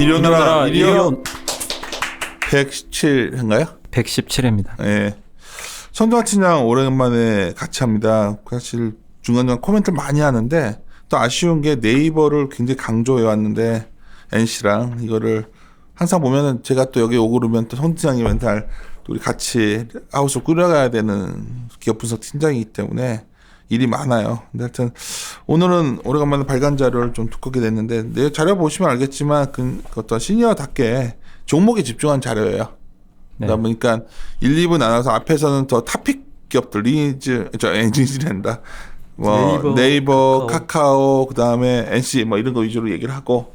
일어나라. 117인가요? 117회입니다. 네. 성종아 친장 오랜만에 같이 합니다. 사실 중간중간 코멘트를 많이 하는데 또 아쉬운 게 네이버를 굉장히 강조해 왔는데 NC랑 이거를 항상 보면은 제가 또 여기 오고 그러면 또 성진장이 맨날 우리 같이 하우스 꾸려가야 되는 기업 분석 팀장이기 때문에 일이 많아요. 근데 하여튼 오늘은 오래간만에 발간 자료를 좀 두껍게 냈는데 내 자료 보시면 알겠지만 그 어떤 시니어답게 종목에 집중한 자료예요. 네. 그러다 보니까 1, 2부 나눠서 앞에서는 더 탑픽 기업들 엔지니어랜다. 뭐 네이버, 카카오, 그다음에 NC 뭐 이런 거 위주로 얘기를 하고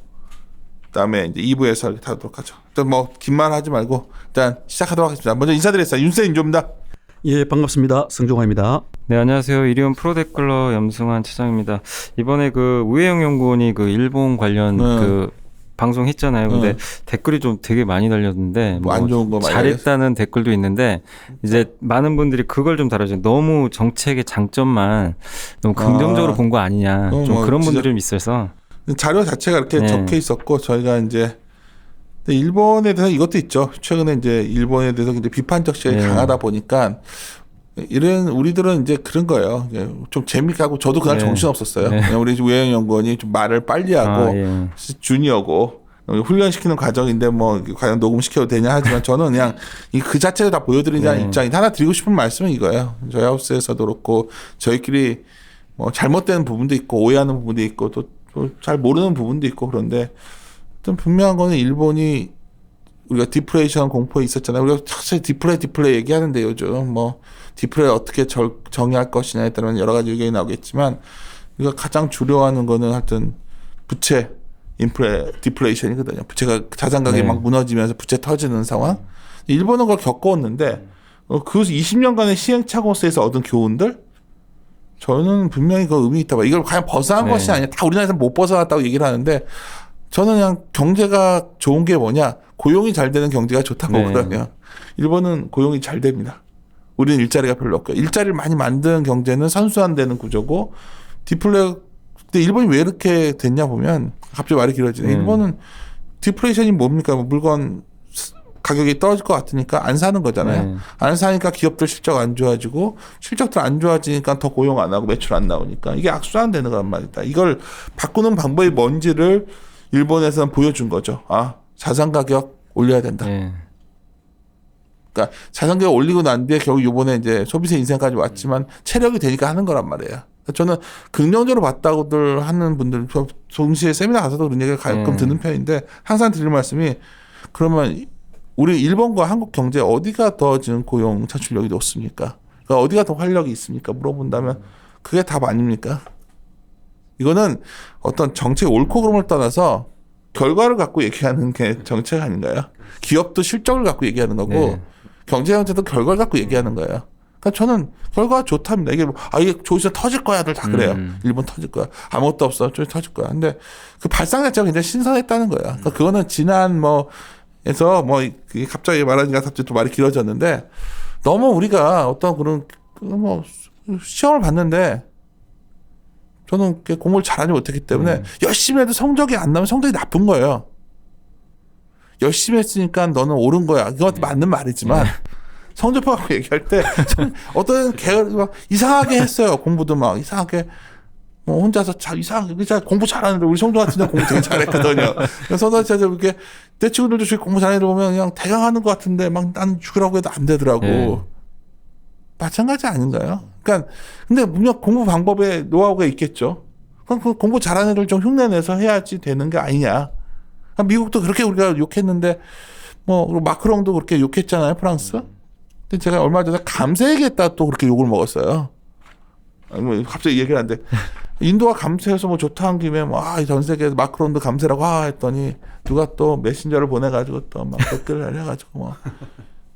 그다음에 이제 2부에서 이렇게 하도록 하죠. 일단 뭐 긴 말 하지 말고 일단 시작하도록 하겠습니다. 먼저 인사드리겠습니다. 윤쌤 인조입니다. 예, 반갑습니다. 성종화입니다. 네, 안녕하세요. 이리온 프로데클러 염승환 차장입니다. 이번에 그 우혜영 연구원이 그 일본 관련 그 방송 했잖아요. 근데 댓글이 좀 되게 많이 달렸는데 뭐 안 좋은 거 많이 잘했다는 댓글도 있는데 이제 많은 분들이 그걸 좀 다뤄요. 너무 정책의 장점만 너무 긍정적으로 본 거 아니냐. 좀 뭐 그런 분들이 좀 있어서 자료 자체가 이렇게 적혀 있었고 저희가 이제 일본에 대해서 이것도 있죠. 최근에 이제 일본에 대해서 이제 비판적 시각이 강하다 보니까 이런 우리들은 이제 그런 거예요. 좀 재밌게 하고 저도 그날 정신 없었어요. 그냥 우리 우혜영 연구원이 좀 말을 빨리 하고 주니어고 훈련시키는 과정인데 뭐 과연 녹음시켜도 되냐 하지만 저는 그냥 그 자체를 다 보여드리자는 입장이 하나 드리고 싶은 말씀은 이거예요. 저희 하우스에서도 그렇고 저희끼리 뭐 잘못되는 부분도 있고 오해하는 부분도 있고 또 잘 모르는 부분도 있고 그런데 좀 분명한 거는 일본이 우리가 디플레이션 공포에 있었잖아요. 우리가 사실 디플레이 얘기하는데 요즘 뭐 디플레이 어떻게 정의할 것이냐에 따른 여러 가지 의견이 나오겠지만 우리가 가장 주려하는 거는 하여튼 부채 디플레이션이거든요. 부채가 자산 가격이 막 무너지면서 부채 터지는 상황. 일본은 그걸 겪어왔는데 그 20년간의 시행착오에서 얻은 교훈들 저는 분명히 그 의미 있다 봐. 이걸 과연 벗어난 것이 아니야. 다 우리나라에서 못 벗어났다고 얘기를 하는데 저는 그냥 경제가 좋은 게 뭐냐. 고용이 잘 되는 경제가 좋다고 보거든요. 일본은 고용이 잘 됩니다. 우리는 일자리가 별로 없고요. 일자리를 많이 만드는 경제는 선순환되는 구조고 근데 일본이 왜 이렇게 됐냐 보면 갑자기 말이 길어지네. 일본은 디플레이션이 뭡니까? 물건 가격이 떨어질 것 같으니까 안 사는 거잖아요. 안 사니까 기업들 실적 안 좋아지고 실적들 안 좋아지니까 더 고용 안 하고 매출 안 나오니까 이게 악순환되는 거란 말이다. 이걸 바꾸는 방법이 뭔지를 일본에서는 보여준 거죠. 아, 자산 가격 올려야 된다. 그러니까 자산 가격 올리고 난 뒤에 결국 이번에 이제 소비세 인상까지 왔지만 체력이 되니까 하는 거란 말이에요. 저는 긍정적으로 봤다고들 하는 분들 동시에 세미나 가서도 그런 얘기를 가끔 듣는 편인데 항상 드릴 말씀이 그러면 우리 일본과 한국 경제 어디가 더 지금 고용 창출력이 높습니까? 그러니까 어디가 더 활력이 있습니까? 물어본다면 그게 답 아닙니까? 이거는 어떤 정책의 옳고 그름을 떠나서 결과를 갖고 얘기하는 게 정책 아닌가요? 기업도 실적을 갖고 얘기하는 거고 경제 정책도 결과를 갖고 얘기하는 거예요. 그러니까 저는 결과가 좋답니다. 이게 이게 조지서 터질 거야들 다 그래요. 일본 터질 거야. 아무것도 없어. 조지 터질 거야. 근데 그 발상 자체가 굉장히 신선했다는 거야. 그러니까 그거는 지난 에서 갑자기 말하니까 갑자기 또 말이 길어졌는데 너무 우리가 어떤 그런 시험을 봤는데 저는 공부를 잘하지 못했기 때문에 열심히 해도 성적이 안 나면 성적이 나쁜 거예요. 열심히 했으니까 너는 옳은 거야. 이것도 맞는 말이지만 성적표 갖고 얘기할 때 어떤 이상하게 했어요. 공부도 막 이상하게 혼자서 이상하게 공부 잘하는데 우리 성종 같은 데 공부 되게 잘했거든요. 그래서 저도 이렇게 내 친구들도 저희 공부 잘하는 데 보면 그냥 대강 하는 것 같은데 막 난 죽으라고 해도 안 되더라고. 마찬가지 아닌가요? 그러니까 근데 분명 공부 방법에 노하우가 있겠죠. 그럼 그 공부 잘하는 애들 좀 흉내내서 해야지 되는 게 아니냐. 미국도 그렇게 우리가 욕했는데 마크롱도 그렇게 욕했잖아요. 프랑스. 근데 제가 얼마 전에 감세 얘기했다 또 그렇게 욕을 먹었어요. 갑자기 얘기를 안 돼. 인도가 감세해서 좋다 한 김에 전 세계에서 마크론도 감세라고 했더니 누가 또 메신저를 보내가지고 또 막 댓글을 해가지고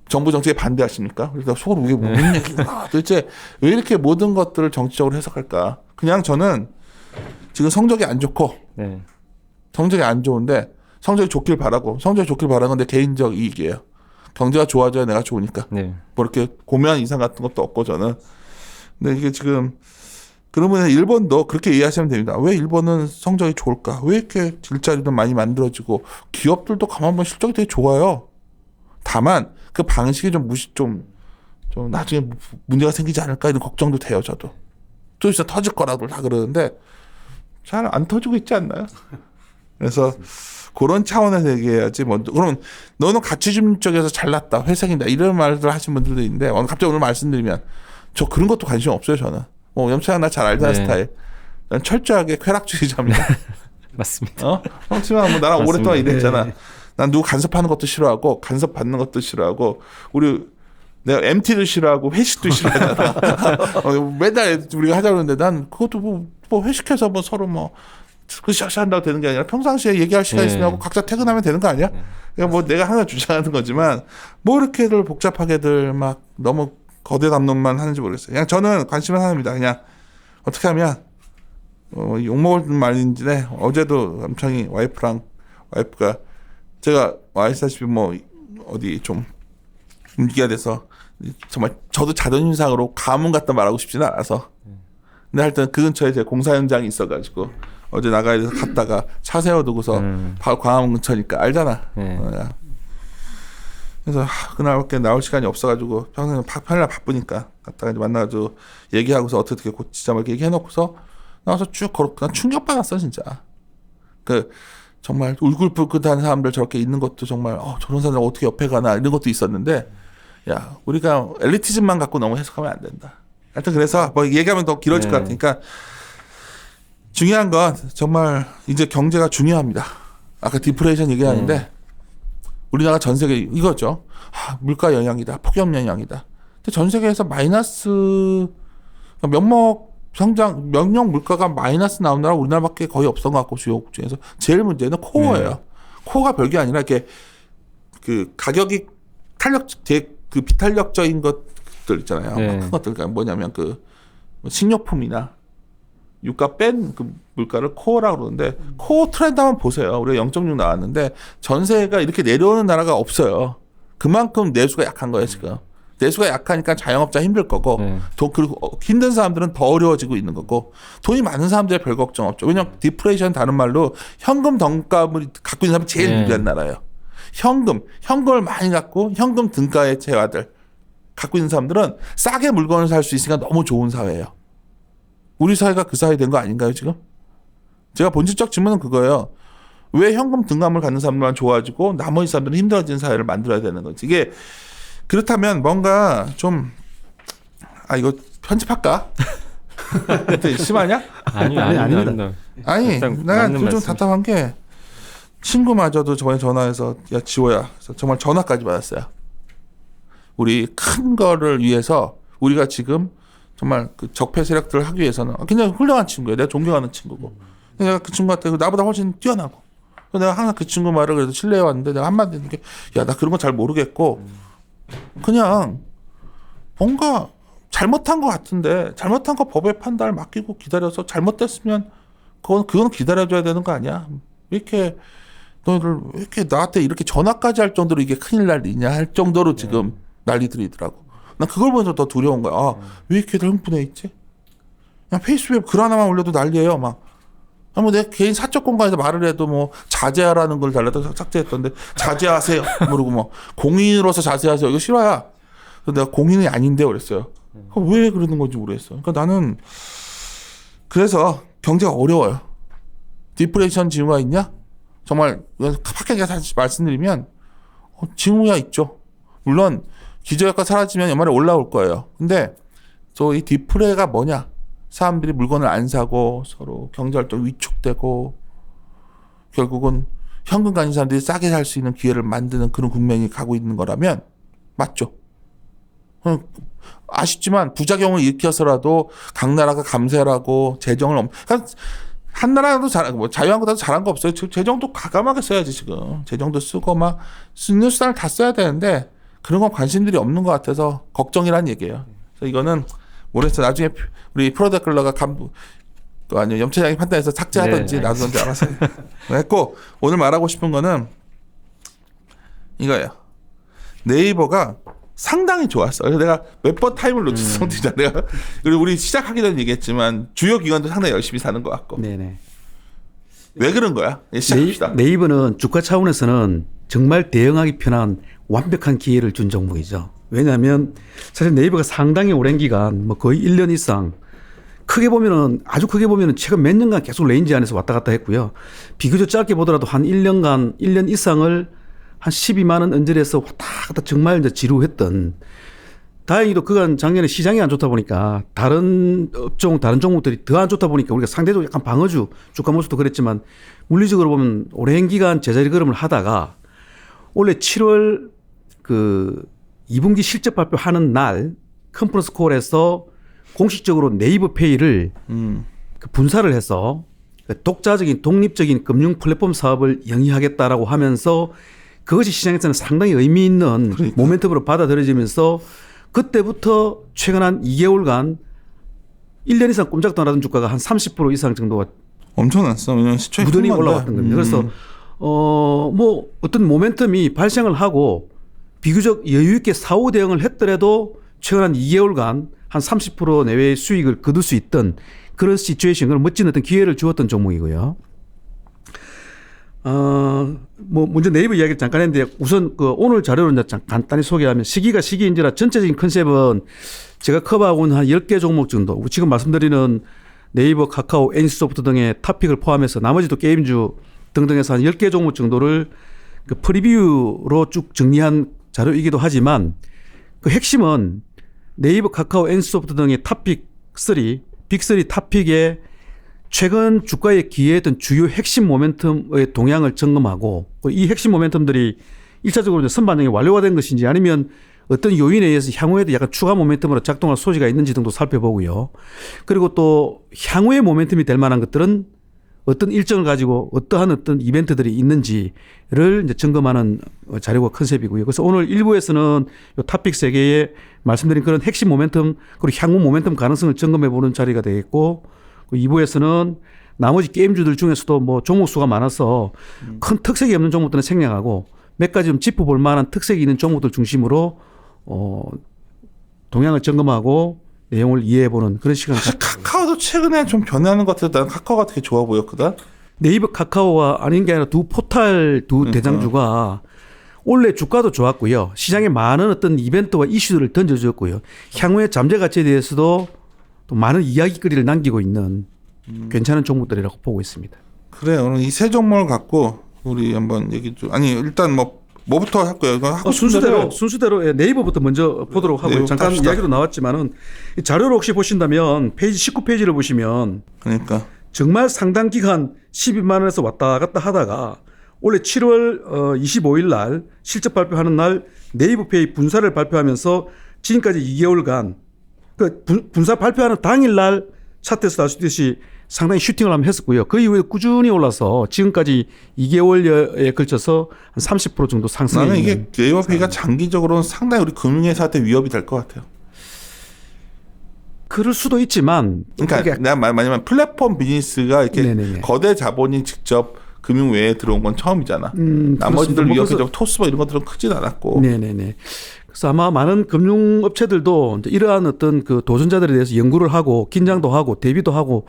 정부 정책에 반대하십니까? 그래서 속으로 이게 무슨 얘기구나. 도대체 왜 이렇게 모든 것들을 정치적으로 해석할까? 그냥 저는 지금 성적이 안 좋고 성적이 안 좋은데 성적이 좋길 바라고 성적이 좋길 바라는 건 내 개인적 이익이에요. 경제가 좋아져야 내가 좋으니까. 뭐 이렇게 고민한 이상 같은 것도 없고 저는. 근데 이게 지금 그러면 일본도 그렇게 이해하시면 됩니다. 왜 일본은 성적이 좋을까? 왜 이렇게 일자리도 많이 만들어지고 기업들도 가만 보면 실적이 되게 좋아요. 다만 그 방식이 좀 나중에 문제가 생기지 않을까 이런 걱정도 돼요. 저도. 또 진짜 터질 거라고 다 그러는데 잘 안 터지고 있지 않나요? 그래서 그런 차원에서 얘기해야지. 뭐 그러면 너는 가치주의 쪽에서 잘났다, 회색이다 이런 말들 하신 분들도 있는데 갑자기 오늘 말씀드리면 저 그런 것도 관심 없어요. 저는. 영채가 나 잘 알잖아. 네. 스타일. 난 철저하게 쾌락주의자입니다. 맞습니다. 형치만 뭐 나랑 맞습니다. 오랫동안 일했잖아. 난 누구 간섭하는 것도 싫어하고 간섭 받는 것도 싫어하고 내가 MT도 싫어하고 회식도 싫어하잖아. 맨날 우리가 하자고 하는데 난 그것도 뭐 회식해서 뭐 서로 그 한다고 되는 게 아니라 평상시에 얘기할 시간 있으면 하고 각자 퇴근하면 되는 거 아니야? 그러니까 뭐 내가 하나 주장하는 거지만 뭐 이렇게들 복잡하게들 막 너무 거대 담론만 하는지 모르겠어요. 그냥 저는 관심은 하나입니다. 그냥 어떻게 하면 욕먹을 말인데 어제도 남창이 와이프가 제가 아시다시피 뭐 어디 좀 문제가 돼서 정말 저도 자존심상으로 가문 갖다 말하고 싶지는 않아서 근데 하여튼 그 근처에 제 공사 현장이 있어가지고 어제 나가야 돼서 갔다가 차 세워두고서 바로 광화문 근처니까 알잖아. 그래서 그날밖에 나올 시간이 없어가지고 평소에 평일날 바쁘니까 갔다가 이제 만나가지고 얘기하고서 어떻게 고치자 막 얘기해놓고서 나와서 쭉 걸었고 난 충격받았어 진짜. 그 정말 울긋불긋한 사람들 저렇게 있는 것도 정말 저런 사람 어떻게 옆에 가나 이런 것도 있었는데 야 우리가 엘리티즘만 갖고 너무 해석하면 안 된다. 하여튼 그래서 뭐 얘기하면 더 길어질 것 같으니까 중요한 건 정말 이제 경제가 중요합니다. 아까 디플레이션 얘기하는데 우리나라 전 세계 이거죠. 물가 영향이다. 폭염 영향이다. 근데 전 세계에서 마이너스 명령 물가가 마이너스 나온 나라 우리나라밖에 거의 없던 것 같고 주요국 중에서 제일 문제는 코어예요. 코어가 별게 아니라 이렇게 그 가격이 그 비탄력적인 것들 있잖아요. 큰 것들 그러니까 뭐냐면 그 식료품이나 유가 뺀 그 물가를 코어라고 그러는데 코어 트렌드 한번 보세요. 우리가 0.6 나왔는데 전세가 이렇게 내려오는 나라가 없어요. 그만큼 내수가 약한 거예요 지금. 내수가 약하니까 자영업자 힘들 거고 그리고 힘든 사람들은 더 어려워지고 있는 거고 돈이 많은 사람들이 별 걱정 없죠. 왜냐하면 디플레이션 다른 말로 현금 덩값을 갖고 있는 사람이 제일 유리한 나라예요. 현금을 많이 갖고 현금 등가의 재화들 갖고 있는 사람들은 싸게 물건을 살 수 있으니까 너무 좋은 사회예요. 우리 사회가 그 사회 된 거 아닌가요 지금? 제가 본질적 질문은 그거예요. 왜 현금 등감을 갖는 사람들만 좋아지고 나머지 사람들은 힘들어지는 사회를 만들어야 되는 거지. 이게 그렇다면 뭔가 좀 이거 편집할까? 심하냐? 아닙니다. 아니 내가 좀 답답한 게 친구마저도 저번에 전화해서 야 지호야 정말 전화까지 받았어요. 우리 큰 거를 위해서 우리가 지금 정말 그 적폐 세력들을 하기 위해서는 굉장히 훌륭한 친구예요. 내가 존경하는 친구고. 내가 그 친구한테 나보다 훨씬 뛰어나고. 내가 항상 그 친구 말을 그래도 신뢰해 왔는데 내가 한마디 하는 게 야, 나 그런 거 잘 모르겠고 그냥 뭔가 잘못한 것 같은데 잘못한 거 법의 판단을 맡기고 기다려서 잘못됐으면 그건 기다려줘야 되는 거 아니야? 왜 이렇게 너를 왜 이렇게 나한테 이렇게 전화까지 할 정도로 이게 큰일 날 일이냐 할 정도로 지금 난리들이더라고. 난 그걸 보면서 더 두려운 거야. 왜 이렇게들 흥분해 있지? 그냥 페이스북에 글 하나만 올려도 난리예요. 뭐 내 개인 사적 공간에서 말을 해도 뭐 자제하라는 걸 달라도 삭제했던데 자제하세요. 모르고 뭐 공인으로서 자제하세요. 이거 싫어야. 그래서 내가 공인이 아닌데 그랬어요. 왜 그러는 건지 모르겠어. 그러니까 나는 그래서 경제가 어려워요. 디플레이션 징후가 있냐? 정말 팍하게 말씀드리면 징후가 있죠. 물론 기저효과 사라지면 연말에 올라올 거예요. 근데 이 디플레가 뭐냐? 사람들이 물건을 안 사고 서로 경제활동 위축되고 결국은 현금 가진 사람들이 싸게 살 수 있는 기회를 만드는 그런 국면이 가고 있는 거라면 맞죠. 아쉽지만 부작용을 일으켜서라도 각 나라가 감세를 하고 재정을 그러니까 한 나라도 자유한국도 잘한 거 없어요. 재정도 과감하게 써야지 지금. 재정도 쓰고 막 쓰는 수단을 다 써야 되는데 그런 건 관심들이 없는 것 같아서 걱정이란 얘기예요. 그래서 이거는 모르겠어요. 나중에 우리 프로데클러가 아니요 염차장이 판단해서 삭제하든지 놔두든지 알아서 했고 오늘 말하고 싶은 거는 이거예요. 네이버가 상당히 좋았어. 그래서 내가 몇 번 타임을 놓친 상태잖아. 내가 그리고 우리 시작하기 전에 얘기했지만 주요 기관도 상당히 열심히 사는 것 같고. 네네. 왜 그런 거야? 시작합시다. 네이버는 주가 차원에서는 정말 대응하기 편한 완벽한 기회를 준 종목이죠. 왜냐하면 사실 네이버가 상당히 오랜 기간 뭐 거의 1년 이상 크게 보면은 아주 크게 보면은 최근 몇 년간 계속 레인지 안에서 왔다 갔다 했고요. 비교적 짧게 보더라도 한 1년간 1년 이상을 한 12만 원 언저리에서 왔다 갔다 정말 이제 지루했던. 다행히도 그간 작년에 시장이 안 좋다 보니까 다른 업종 다른 종목들이 더 안 좋다 보니까 우리가 상대적으로 약간 방어주 주가 모습도 그랬지만 물리적으로 보면 오랜 기간 제자리 걸음을 하다가 원래 7월 그 2분기 실적 발표하는 날 컨퍼런스 콜에서 공식적으로 네이버 페이를 그 분사를 해서 독자적인 독립적인 금융 플랫폼 사업을 영위하겠다라고 하면서 그것이 시장에서는 상당히 의미 있는 그러니까. 모멘텀으로 받아들여지면서 그때부터 최근 한 2개월간 1년 이상 꼼짝도 안 하던 주가가 한 30% 이상 정도가 엄청났어. 왜냐면 시초에 무던히 큰 건데. 올라왔던 겁니다. 그래서 뭐 어떤 모멘텀이 발생을 하고 비교적 여유 있게 사후 대응을 했더라도 최근 한 2개월간 한 30% 내외의 수익을 거둘 수 있던 그런 시츄에이션, 그런 멋진 어떤 기회를 주었던 종목이고요. 뭐 먼저 네이버 이야기를 잠깐 했는데 우선 그 오늘 자료를 이제 간단히 소개하면 시기가 시기인지라 전체적인 컨셉은 제가 커버하고 있는 한 10개 종목 정도, 지금 말씀드리는 네이버, 카카오, NC소프트 등의 토픽을 포함해서 나머지도 게임주 등등해서 한 10개 종목 정도를 그 프리뷰로 쭉 정리한 자료이기도 하지만 그 핵심은 네이버, 카카오, NC소프트 등의 탑픽 3, 빅3 탑픽에 최근 주가에 기여했던 주요 핵심 모멘텀의 동향을 점검하고 이 핵심 모멘텀들이 1차적으로 선반영이 완료가 된 것인지 아니면 어떤 요인에 의해서 향후에도 약간 추가 모멘텀으로 작동할 소지가 있는지 등도 살펴보고요. 그리고 또 향후의 모멘텀이 될 만한 것들은 어떤 일정을 가지고 어떠한 어떤 이벤트들이 있는지를 이제 점검하는 자료가 컨셉이고요. 그래서 오늘 1부에서는 이 탑픽 3개의 말씀드린 그런 핵심 모멘텀 그리고 향후 모멘텀 가능성을 점검해 보는 자리가 되겠고 2부에서는 나머지 게임주들 중에서도 뭐 종목 수가 많아서 큰 특색이 없는 종목들은 생략하고 몇 가지 좀 짚어볼 만한 특색이 있는 종목들 중심으로 동향을 점검하고 내용을 이해해보는 그런 시간을 사실 카카오도 최근에 좀 변하는 것 같아서 난 카카오가 되게 좋아 보였거든. 네이버, 카카오와 아닌 게 아니라 두 포탈 두 대장주가 원래 주가도 좋았고요. 시장에 많은 어떤 이벤트와 이슈들을 던져주었고요. 향후의 잠재 가치에 대해서도 또 많은 이야기거리를 남기고 있는 괜찮은 종목들이라고 보고 있습니다. 그래 오늘 이 세 종목을 갖고 우리 한번 얘기 좀. 아니 일단 뭐부터 할까요? 하고 싶은 대로. 순서대로 네이버부터 먼저 보도록 하고요. 네이버부터 잠깐 합시다. 이야기로 나왔지만은 이 자료를 혹시 보신다면 페이지 19페이지를 보시면 그러니까 정말 상당 기간 12만 원에서 왔다 갔다 하다가 올해 7월 25일 날 실적 발표하는 날 네이버페이 분사를 발표하면서 지금까지 2개월간 그 분사 발표하는 당일 날 차트에서 아시듯이 상당히 슈팅을 한번 했었고요. 그 이후에 꾸준히 올라서 지금까지 2개월여에 걸쳐서 한 30% 정도 상승해 나는 있는. 이게 네이버페이가 장기적으로는 상당히 우리 금융회사한테 위협이 될 것 같아요. 그럴 수도 있지만 그러니까 내가 말하자면 플랫폼 비즈니스가 이렇게 네네네. 거대 자본이 직접 금융 외에 들어온 건 처음이잖아. 나머지들 그렇습니다. 위협해서 토스바 이런 것들은 크진 않았고. 네네네. 그래서 아마 많은 금융업체들도 이러한 어떤 그 도전자들에 대해서 연구를 하고 긴장도 하고 대비도 하고.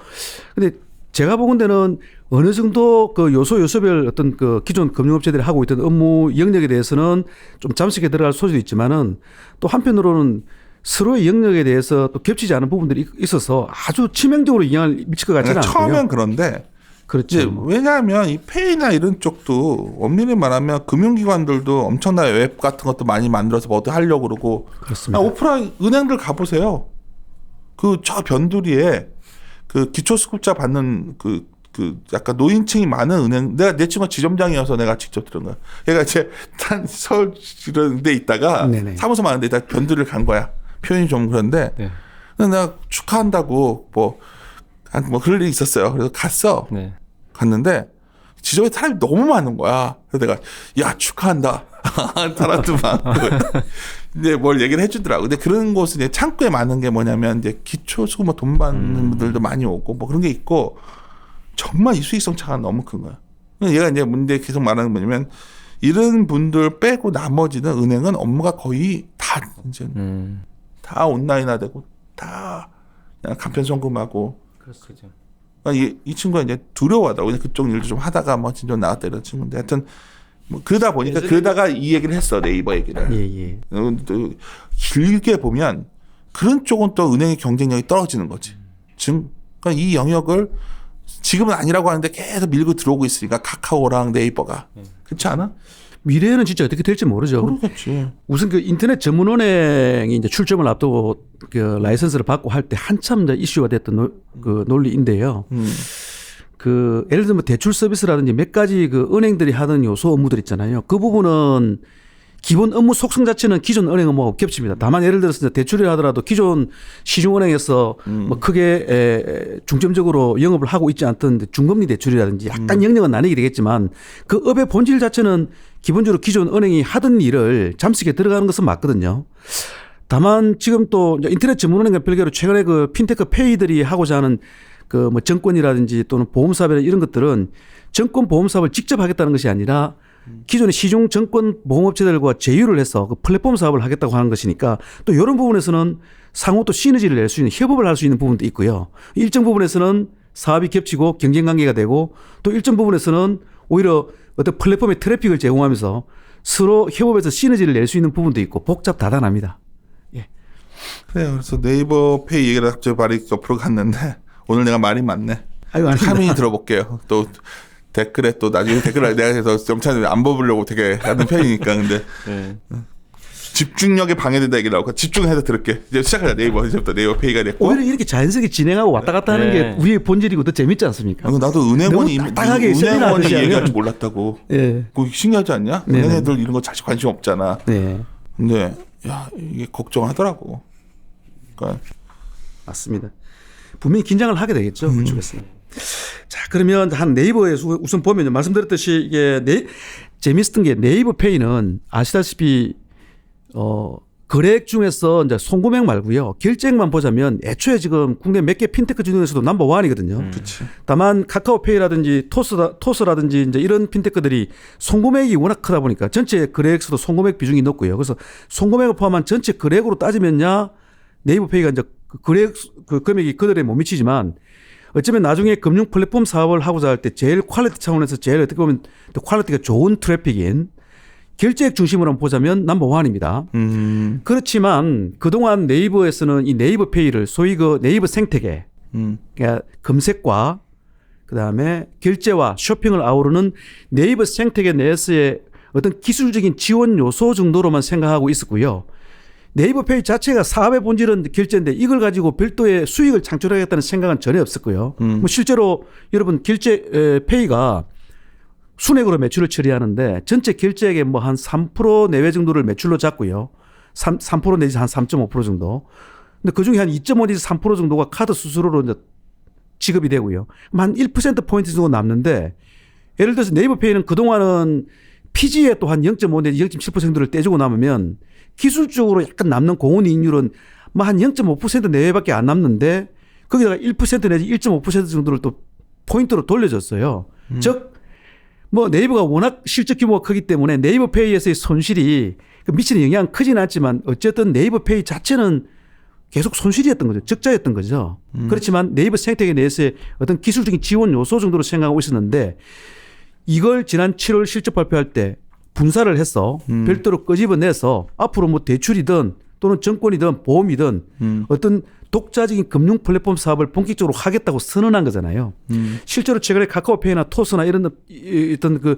근데 제가 보건대는 어느 정도 그 요소별 어떤 그 기존 금융업체들이 하고 있던 업무 영역에 대해서는 좀 잠식에 들어갈 소지도 있지만은 또 한편으로는 서로의 영역에 대해서 또 겹치지 않은 부분들이 있어서 아주 치명적으로 영향을 미칠 것 같지는 그러니까 않고요. 처음엔 그런데 그렇죠. 이제 왜냐하면 이 페이나 이런 쪽도 엄밀히 말하면 금융기관들도 엄청난 웹 같은 것도 많이 만들어서 뭐도 하려고 그러고. 그렇습니다. 오프라인 은행들 가보세요. 그 저 변두리에 그 기초수급자 받는 그 약간 노인층이 많은 은행, 내 친구가 지점장이어서 내가 직접 들은 거야. 얘가 이제 서울 이런 데 있다가 네네. 사무소 많은 데다 변두리를 간 거야. 표현이 좀 그런데. 네. 근데 내가 축하한다고 뭐 그럴 일이 있었어요. 그래서 갔어. 네. 갔는데 지점에 사람이 너무 많은 거야. 그래서 내가 야 축하한다. 사람도 많고. 근데 뭘 얘기를 해주더라고. 근데 그런 곳은 이제 창구에 많은 게 뭐냐면 이제 기초수급 뭐 돈 받는 분들도 많이 오고 뭐 그런 게 있고 정말 이 수익성 차가 너무 큰 거야. 얘가 이제 문제 계속 말하는 게 뭐냐면 이런 분들 빼고 나머지는 은행은 업무가 거의 다 이제 음. 다 온라인화되고 다 그냥 간편 송금하고. 그렇죠. 그러니까 이 친구가 이제 두려워하더라고. 그냥 그쪽 일도 좀 하다가 뭐 진짜 나왔다 이런 친구인데 하여튼 뭐 그러다 보니까 그러다가 이 얘기를 했어. 네이버 얘기를. 예. 또 길게 보면 그런 쪽은 또 은행의 경쟁력이 떨어지는 거지. 지금 그러니까 이 영역을 지금은 아니라고 하는데 계속 밀고 들어오고 있으니까 카카오랑 네이버가 그렇지 않아? 미래에는 진짜 어떻게 될지 모르죠. 모르겠지. 우선 그 인터넷 전문은행이 이제 출점을 앞두고 그 라이선스를 받고 할 때 한참 이제 이슈가 됐던 그 논리인데요. 그 예를 들면 대출 서비스라든지 몇 가지 그 은행들이 하는 요소 업무들 있잖아요. 그 부분은 기본 업무 속성 자체는 기존 은행 업무하고 겹칩니다. 다만 예를 들어서 대출을 하더라도 기존 시중은행에서 뭐 크게 중점적으로 영업을 하고 있지 않던 중금리 대출이라든지 약간 영역은 나뉘게 되겠지만 그 업의 본질 자체는 기본적으로 기존 은행이 하던 일을 잠식에 들어가는 것은 맞거든요. 다만 지금 또 인터넷 전문은행과 별개로 최근에 그 핀테크 페이들이 하고자 하는 그 뭐 정권이라든지 또는 보험사업이나 이런 것들은 정권 보험사업을 직접 하겠다는 것이 아니라 기존의 시중 정권 보험업체들과 제휴를 해서 그 플랫폼 사업을 하겠다고 하는 것이니까 또 이런 부분에서는 상호 또 시너지를 낼 수 있는 협업을 할 수 있는 부분도 있고요. 일정 부분에서는 사업이 겹치고 경쟁 관계가 되고 또 일정 부분에서는 오히려 어떤 플랫폼의 트래픽을 제공하면서 서로 협업해서 시너지를 낼 수 있는 부분도 있고 복잡다단합니다. 예. 그래요. 그래서 네이버 페이 얘기를 갑자기 말이 옆으로 갔는데 오늘 내가 말이 많네. 아유, 카민이 들어볼게요. 또 댓글에 또 나중에 댓글을 내가 해서 점차는 안 뽑으려고 되게 하는 편이니까 근데 네. 집중력에 방해된다 얘기 나오고 집중해서 들을게. 이제 시작하자. 네이버 이제부터 네이버 페이가 됐고. 오히려 이렇게 자연스럽게 진행하고 왔다 갔다 하는 게 우리의 본질이고 더 재밌지 않습니까? 나도 은행원이 딱딱하게 세미나 얘기할 하면. 줄 몰랐다고. 예. 그거 신기하지 않냐? 네네. 은행 애들 이런 거 사실 관심 없잖아. 네. 근데 야 이게 걱정하더라고. 그러니까 맞습니다. 분명히 긴장을 하게 되겠죠. 그쪽에서. 자, 그러면 한 네이버에서 우선 보면 말씀드렸듯이 이게 재미있던 게 네이버 페이는 아시다시피 거래액 중에서 이제 송금액 말고요. 결제액만 보자면 애초에 지금 국내 몇 개 핀테크 중에서도 넘버 원이거든요. 그렇지. 다만 카카오페이라든지 토스라든지 이제 이런 핀테크들이 송금액이 워낙 크다 보니까 전체 거래액수도 송금액 비중이 높고요. 그래서 송금액을 포함한 전체 거래액으로 따지면야 네이버 페이가 이제 거래액 그 금액이 그들에 못 미치지만 어쩌면 나중에 금융 플랫폼 사업을 하고자 할 때 제일 퀄리티 차원에서 제일 어떻게 보면 또 퀄리티가 좋은 트래픽인 결제액 중심으로 한번 보자면 넘버 원입니다. 그렇지만 그동안 네이버에서는 이 네이버 페이를 소위 그 네이버 생태계 그러니까 검색과 그다음에 결제와 쇼핑을 아우르는 네이버 생태계 내에서의 어떤 기술적인 지원 요소 정도로만 생각하고 있었고요. 네이버 페이 자체가 사업의 본질은 결제인데 이걸 가지고 별도의 수익을 창출하겠다는 생각은 전혀 없었고요. 뭐 실제로 여러분 결제 페이가 순액으로 매출을 처리하는데 전체 결제액의 뭐 한 3% 내외 정도를 매출로 잡고요. 3% 내지 한 3.5% 정도. 근데 그 중에 한 2.5 내지 3% 정도가 카드 수수료로 이제 지급이 되고요. 한 1%포인트 정도 남는데 예를 들어서 네이버 페이는 그동안은 피지에 또 한 0.5 내지 0.7%를 떼주고 남으면 기술적으로 약간 남는 공헌이익률은 뭐 한 0.5% 내외밖에 안 남는데 거기다가 1% 내지 1.5% 정도를 또 포인트로 돌려줬어요. 즉 뭐 네이버가 워낙 실적 규모가 크기 때문에 네이버 페이에서의 손실이 미치는 영향은 크진 않지만 어쨌든 네이버 페이 자체는 계속 손실이었던 거죠. 적자였던 거죠. 그렇지만 네이버 생태계 내에서의 어떤 기술적인 지원 요소 정도로 생각하고 있었는데 이걸 지난 7월 실적 발표할 때 분사를 해서 별도로 끄집어내서 앞으로 뭐 대출이든 또는 정권이든 보험이든 어떤 독자적인 금융 플랫폼 사업을 본격적으로 하겠다고 선언한 거잖아요. 실제로 최근에 카카오페이나 토스나 이런 어떤 그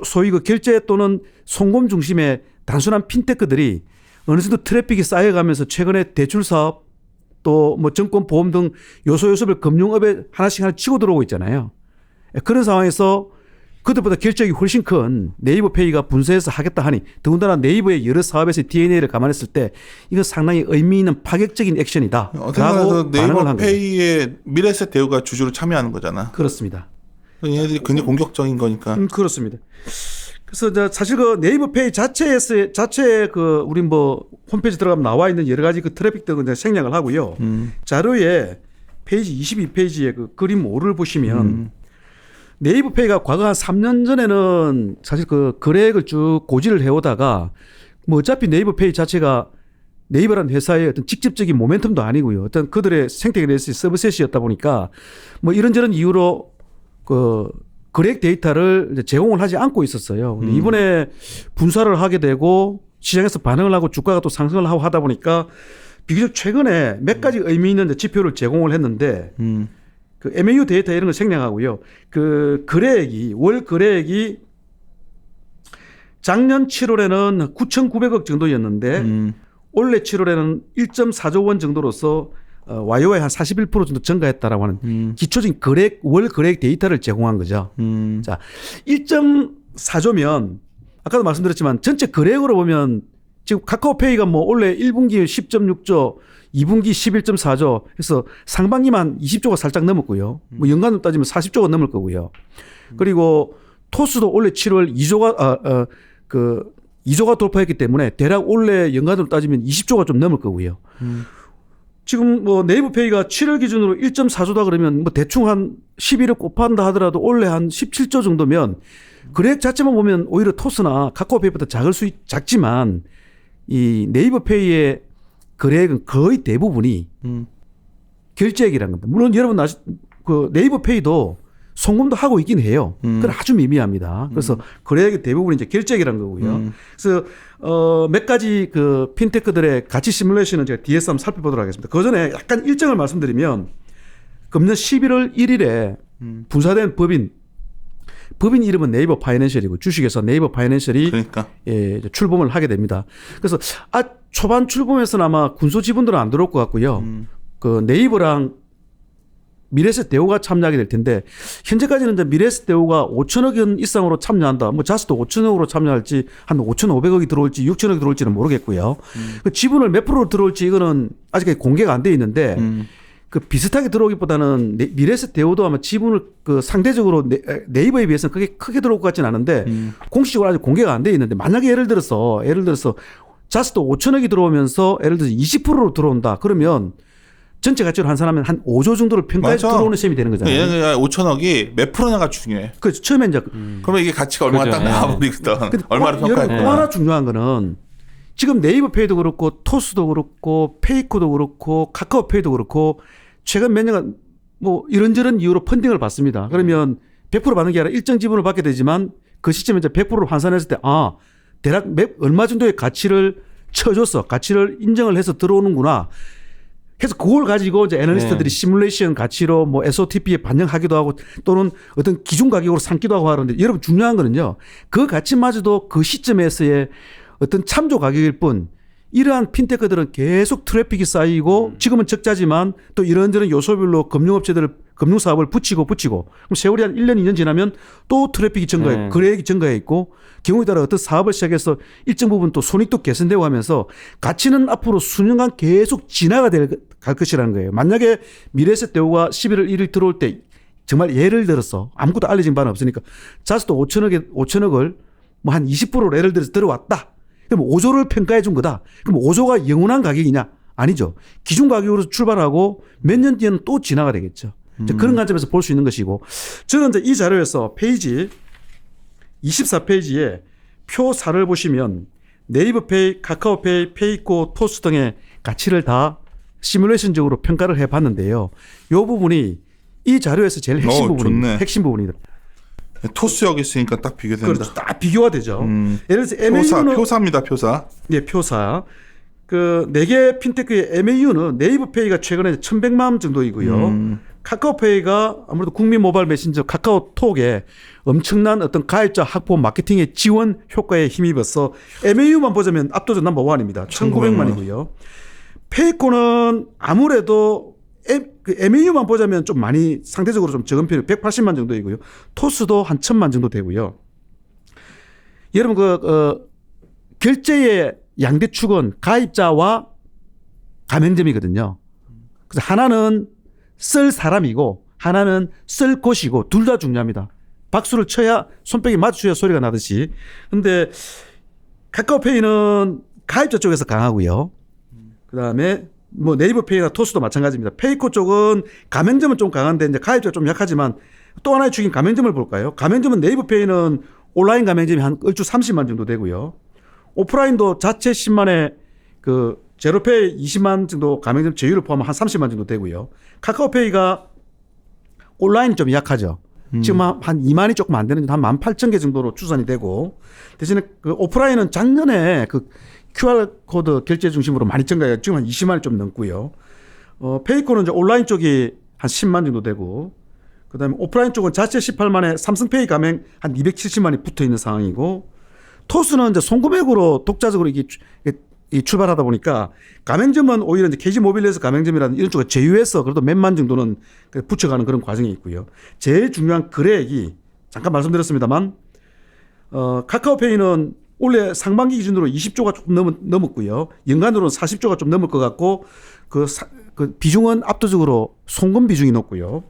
소위 그 결제 또는 송금 중심의 단순한 핀테크들이 어느 정도 트래픽이 쌓여가면서 최근에 대출 사업 또 뭐 정권 보험 등 요소별 금융업에 하나씩 치고 들어오고 있잖아요. 그런 상황에서 그것보다 결정이 훨씬 큰 네이버 페이가 분쇄해서 하겠다 하니 더군다나 네이버의 여러 사업에서의 DNA를 감안했을 때 이건 상당히 의미 있는 파격적인 액션이다. 어떻게 라고 보면 네이버 반응을 한 거죠. 페이의 미래세 대우가 주주로 참여하는 거잖아. 그렇습니다. 얘네들이 굉장히 공격적인 거니까. 그렇습니다. 그래서 이제 사실 그 네이버 페이 자체의 그 우리 뭐 홈페이지 들어가면 나와 있는 여러 가지 그 트래픽 등을 이제 생략을 하고요. 자료에 페이지 22페이지에 그 그림 5를 보시면 네이버 페이가 과거 한 3년 전에는 사실 그 거래액을 쭉 고지를 해오다가 뭐 어차피 네이버 페이 자체가 네이버라는 회사의 어떤 직접적인 모멘텀도 아니고요. 어떤 그들의 생태계 내에서의 서브셋이었다 보니까 뭐 이런저런 이유로 그 거래액 데이터를 이제 제공을 하지 않고 있었어요. 근데 이번에 분사를 하게 되고 시장에서 반응을 하고 주가가 또 상승을 하고 하다 보니까 비교적 최근에 몇 가지 의미 있는 지표를 제공을 했는데 그 MAU 데이터 이런 걸 생략하고요. 그 거래액이 월 거래액이 작년 7월에는 9,900억 정도였는데 올해 7월에는 1.4조 원 정도로서 YOY 한 41% 정도 증가했다라고 하는 기초적인 거래액 월 거래액 데이터를 제공한 거죠. 자, 1.4조면 아까도 말씀드렸지만 전체 거래액으로 보면 지금 카카오페이가 뭐 올해 1분기 10.6조, 2분기 11.4조 해서 상반기만 20조가 살짝 넘었고요. 뭐 연간으로 따지면 40조가 넘을 거고요. 그리고 토스도 올해 7월 2조가 돌파했기 때문에 대략 올해 연간으로 따지면 20조가 좀 넘을 거고요. 지금 뭐 네이버페이가 7월 기준으로 1.4조다 그러면 뭐 대충 한 11억 곱한다 하더라도 올해 한 17조 정도면 거래액 자체만 보면 오히려 토스나 카카오페이보다 작지만 이 네이버페이의 거래액은 거의 대부분이 결제액이라는 겁니다. 물론 여러분 그 네이버페이도 송금도 하고 있긴 해요. 그건 아주 미미합니다. 그래서 거래액의 대부분이 이제 결제액이라는 거고요. 그래서 몇 가지 그 핀테크들의 가치 시뮬레이션은 제가 뒤에서 한번 살펴보도록 하겠습니다. 그 전에 약간 일정을 말씀드리면 금년 11월 1일에 분사된 법인 이름은 네이버 파이낸셜이고 주식에서 네이버 파이낸셜이 그러니까. 예, 출범을 하게 됩니다. 그래서 초반 출범에서는 아마 군소 지분들은 안 들어올 것 같고요. 그 네이버랑 미래에셋 대우가 참여하게 될 텐데 현재까지는 이제 미래에셋 대우가 5천억 원 이상으로 참여한다. 뭐 자스도 5천억으로 참여할지 한 5,500억이 들어올지 6천억이 들어올지는 모르겠고요. 그 지분을 몇 프로 들어올지 이거는 아직까지 공개가 안 돼 있는데 그 비슷하게 들어오기보다는 미래에셋 대우도 아마 지분을 그 상대적으로 네이버에 비해서는 크게 들어올 것 같지는 않은데 공식적으로 아직 공개가 안 돼 있는데 만약에 예를 들어서 자스도 5천억이 들어오면서 예를 들어서 20%로 들어온다. 그러면 전체 가치로 환산하면 한 5조 정도를 평가해서 들어오는 셈이 되는 거잖아요. 얘는 5천억이 몇 프로냐가 중요해. 그렇죠. 처음에 이제 그러면 이게 가치가 얼마가 그죠. 딱 나와버리거든. 얼마를 또 평가했구나. 하나 중요한 거는 지금 네이버페이도 그렇고 토스도 그렇고 페이코도 그렇고 카카오페이도 그렇고 최근 몇 년간 뭐 이런저런 이유로 펀딩을 받습니다. 그러면 100% 받는 게 아니라 일정 지분을 받게 되지만 그 시점에 이제 100%를 환산했을 때 대략 얼마 정도의 가치를 쳐줘서 가치를 인정을 해서 들어오는구나. 그래서 그걸 가지고 이제 애널리스트들이 시뮬레이션 가치로 뭐 SOTP에 반영하기도 하고 또는 어떤 기준 가격으로 삼기도 하고 하는데 여러분 중요한 거는요. 그 가치마저도 그 시점에서의 어떤 참조 가격일 뿐 이러한 핀테크들은 계속 트래픽이 쌓이고 지금은 적자지만 또 이런저런 요소별로 금융사업을 붙이고 그럼 세월이 한 1년, 2년 지나면 또 트래픽이 증가해 거래액이 증가해 있고 경우에 따라 어떤 사업을 시작해서 일정 부분 또 손익도 개선되고 하면서 가치는 앞으로 수년간 계속 진화가 갈 것이라는 거예요. 만약에 미래에셋 대우가 11월 1일 들어올 때 정말 예를 들어서 아무것도 알려진 바는 없으니까 자스도 5천억을 뭐 한 20%로 예를 들어서 들어왔다. 그럼 5조를 평가해 준 거다. 그럼 5조가 영원한 가격이냐? 아니죠. 기준 가격으로 출발하고 몇 년 뒤에는 또 진화가 되겠죠. 이제 그런 관점에서 볼 수 있는 것이고 저는 이제 이 자료에서 페이지 24페이지에 표 4를 보시면 네이버페이, 카카오페이, 페이코, 토스 등의 가치를 다 시뮬레이션적으로 평가를 해봤는데요. 이 부분이 이 자료에서 제일 핵심 부분입니다. 핵심 부분입니다. 토스 여기 있으니까 딱 비교된다. 그렇죠. 딱 비교가 되죠. 예를 들어서 MAU는 표사입니다. 표사. 네, 표사. 그 4개 핀테크의 MAU는 네이버페이가 최근에 1,100만 원 정도이고요. 카카오페이가 아무래도 국민 모바일 메신저 카카오톡에 엄청난 어떤 가입자 확보 마케팅의 지원 효과에 힘입어서 MAU만 보자면 압도적 넘버1입니다. 1,900만이고요. 페이코는 아무래도 그 MAU만 보자면 좀 많이 상대적으로 좀 적은 편이에요. 180만 정도이고요. 토스도 한 1,000만 정도 되고요. 여러분 결제의 양대 축은 가입자와 가맹점이거든요. 그래서 하나는 쓸 사람이고 하나는 쓸 곳이고 둘 다 중요합니다. 박수를 쳐야 손뼉이 맞춰야 소리가 나듯이. 근데 카카오페이는 가입자 쪽에서 강하고요. 그다음에 뭐 네이버페이나 토스도 마찬가지입니다. 페이코 쪽은 가맹점은 좀 강한데 이제 가입자가 좀 약하지만 또 하나의 축인 가맹점을 볼까요? 가맹점은 네이버페이는 온라인 가맹점이 한 얼추 30만 정도 되고요. 오프라인도 자체 10만에 그 제로페이 20만 정도 가맹점 제휴를 포함한 한 30만 정도 되고요. 카카오페이가 온라인이 좀 약하죠. 지금 한 2만이 조금 안 되는 한 18,000개 정도로 추산이 되고, 대신에 그 오프라인은 작년에 그 QR코드 결제 중심으로 많이 증가해요. 지금 한 20만이 좀 넘고요. 페이코는 이제 온라인 쪽이 한 10만 정도 되고, 그 다음에 오프라인 쪽은 자체 18만에 삼성페이 가맹 한 270만이 붙어 있는 상황이고, 토스는 이제 송금액으로 독자적으로 이게 출발하다 보니까 가맹점은 오히려 이제 KG모빌에서 가맹점이라든 이런 쪽을 제휴해서 그래도 몇만 정도는 붙여가는 그런 과정이 있고요. 제일 중요한 거래액이 잠깐 말씀드렸습니다만, 카카오페이는 올해 상반기 기준으로 20조가 조금 넘었고요. 연간으로는 40조가 좀 넘을 것 같고, 그 비중은 압도적으로 송금 비중이 높고요.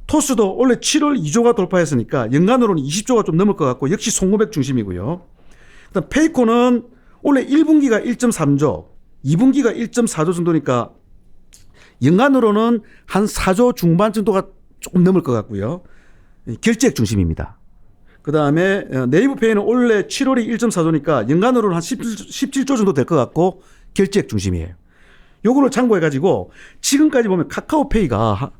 토스도 올해 7월 2조가 돌파했으니까 연간으로는 20조가 좀 넘을 것 같고, 역시 송금액 중심이고요. 그다음 페이코는 올해 1분기가 1.3조, 2분기가 1.4조 정도니까 연간으로는 한 4조 중반 정도가 조금 넘을 것 같고요. 결제액 중심입니다. 그다음에 네이버페이는 올해 7월이 1.4조니까 연간으로는 한 17조 정도 될 것 같고 결제액 중심이에요. 요거를 참고해 가지고 지금까지 보면 카카오페이가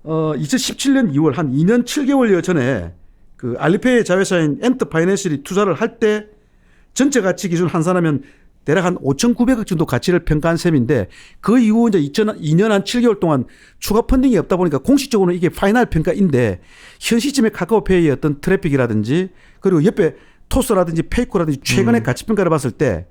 2017년 2월 한 2년 7개월여 전에 그 알리페이 자회사인 엔터파이낸셜이 투자를 할 때 전체 가치 기준 환산하면 대략 한 5,900억 정도 가치를 평가한 셈인데, 그 이후 이제 2002년 한 7개월 동안 추가 펀딩이 없다 보니까 공식적으로는 이게 파이널 평가인데, 현 시점에 카카오페이의 어떤 트래픽이라든지 그리고 옆에 토스라든지 페이코라든지 최근의 가치 평가를 봤을 때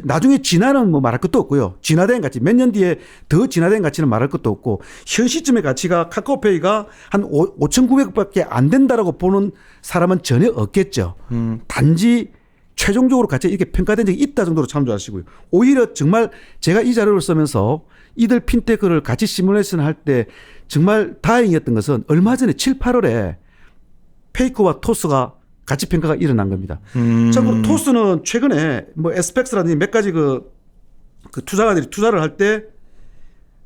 나중에 진화는 뭐 말할 것도 없고요. 진화된 가치, 몇 년 뒤에 더 진화된 가치는 말할 것도 없고, 현 시점의 가치가 카카오페이가 한 5,900억밖에 안 된다라고 보는 사람은 전혀 없겠죠. 단지 최종적으로 가치가 이렇게 평가된 적이 있다 정도로 참조하시고요. 오히려 정말 제가 이 자료를 쓰면서 이들 핀테크를 같이 시뮬레이션 할 때 정말 다행이었던 것은 얼마 전에 7, 8월에 페이코와 토스가 가치 평가가 일어난 겁니다. 참고로 토스는 최근에 뭐 에스펙스라든지 몇 가지 그 투자가들이 투자를 할 때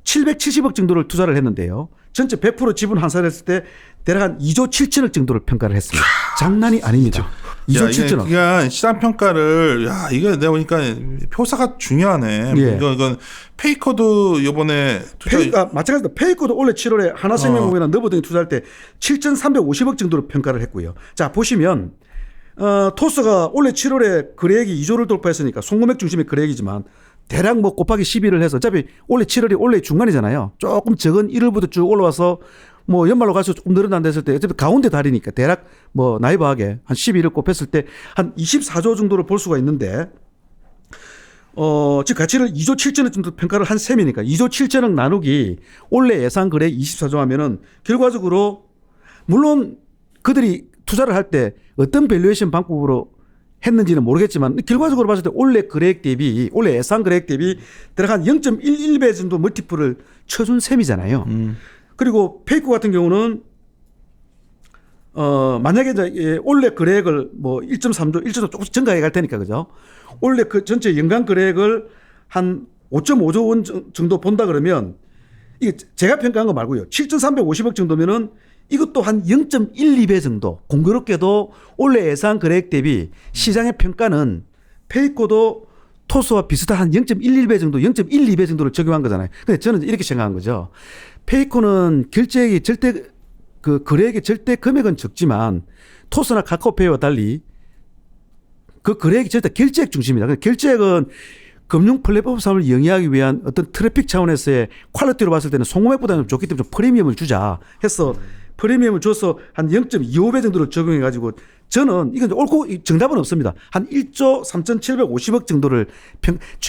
770억 정도를 투자를 했는데요. 전체 100% 지분 환산했을 때 대략 한 2조 7천억 정도를 평가를 했습니다. 장난이 아닙니다. 2조 7천억. 그러니까 시장 평가를, 이거 내가 보니까 표사가 중요하네. 예. 이건 페이커도 이번에 마찬가지로 페이코도 올해 7월에 하나생명공이나 너버 등이 투자할 때 7,350억 정도로 평가를 했고요. 자, 보시면 토스가 올해 7월에 거래액이 2조를 돌파했으니까 송금액 중심의 거래액이지만 대략 뭐 곱하기 12를 해서 어차피 올해 7월이 올해 중간이잖아요. 조금 적은 1월부터 쭉 올라와서 뭐 연말로 갈수록 조금 늘어난다 했을 때 어차피 가운데 달이니까 대략 뭐 나이브하게 한 12를 곱했을 때 한 24조 정도를 볼 수가 있는데, 즉 가치를 2조 7천억 정도 평가를 한 셈이니까 2조 7천억 나누기 올해 예상 거래 24조 하면은 결과적으로 물론 그들이 투자를 할 때 어떤 밸류에이션 방법으로 했는지는 모르겠지만 결과적으로 봤을 때 올해 거래액 대비, 올해 예상 거래액 대비 대략 한 0.11배 정도 멀티플을 쳐준 셈이잖아요. 그리고 페이코 같은 경우는 만약에 이제 올해 거래액을 뭐 1.3조, 1조 조금씩 증가해 갈 테니까, 그죠? 올해 그 전체 연간 거래액을 한 5.5조 원 정도 본다 그러면, 이게 제가 평가한 거 말고요. 7,350억 정도면은 이것도 한 0.12배 정도, 공교롭게도 올해 예상 거래액 대비 시장의 평가는 페이코도 토스와 비슷한 한 0.11배 정도, 0.12배 정도를 적용한 거잖아요. 근데 저는 이렇게 생각한 거죠. 페이코는 결제액이 절대, 그 거래액의 절대 금액은 적지만 토스나 카카오페이와 달리 그 거래액이 절대 결제액 중심이다. 결제액은 금융 플랫폼 사업을 영위하기 위한 어떤 트래픽 차원에서의 퀄리티로 봤을 때는 송금액보다는 좋기 때문에 좀 프리미엄을 주자 해서 프리미엄을 줘서 한 0.25배 정도를 적용해 가지고, 저는 이건 옳고 정답은 없습니다. 한 1조 3,750억 정도를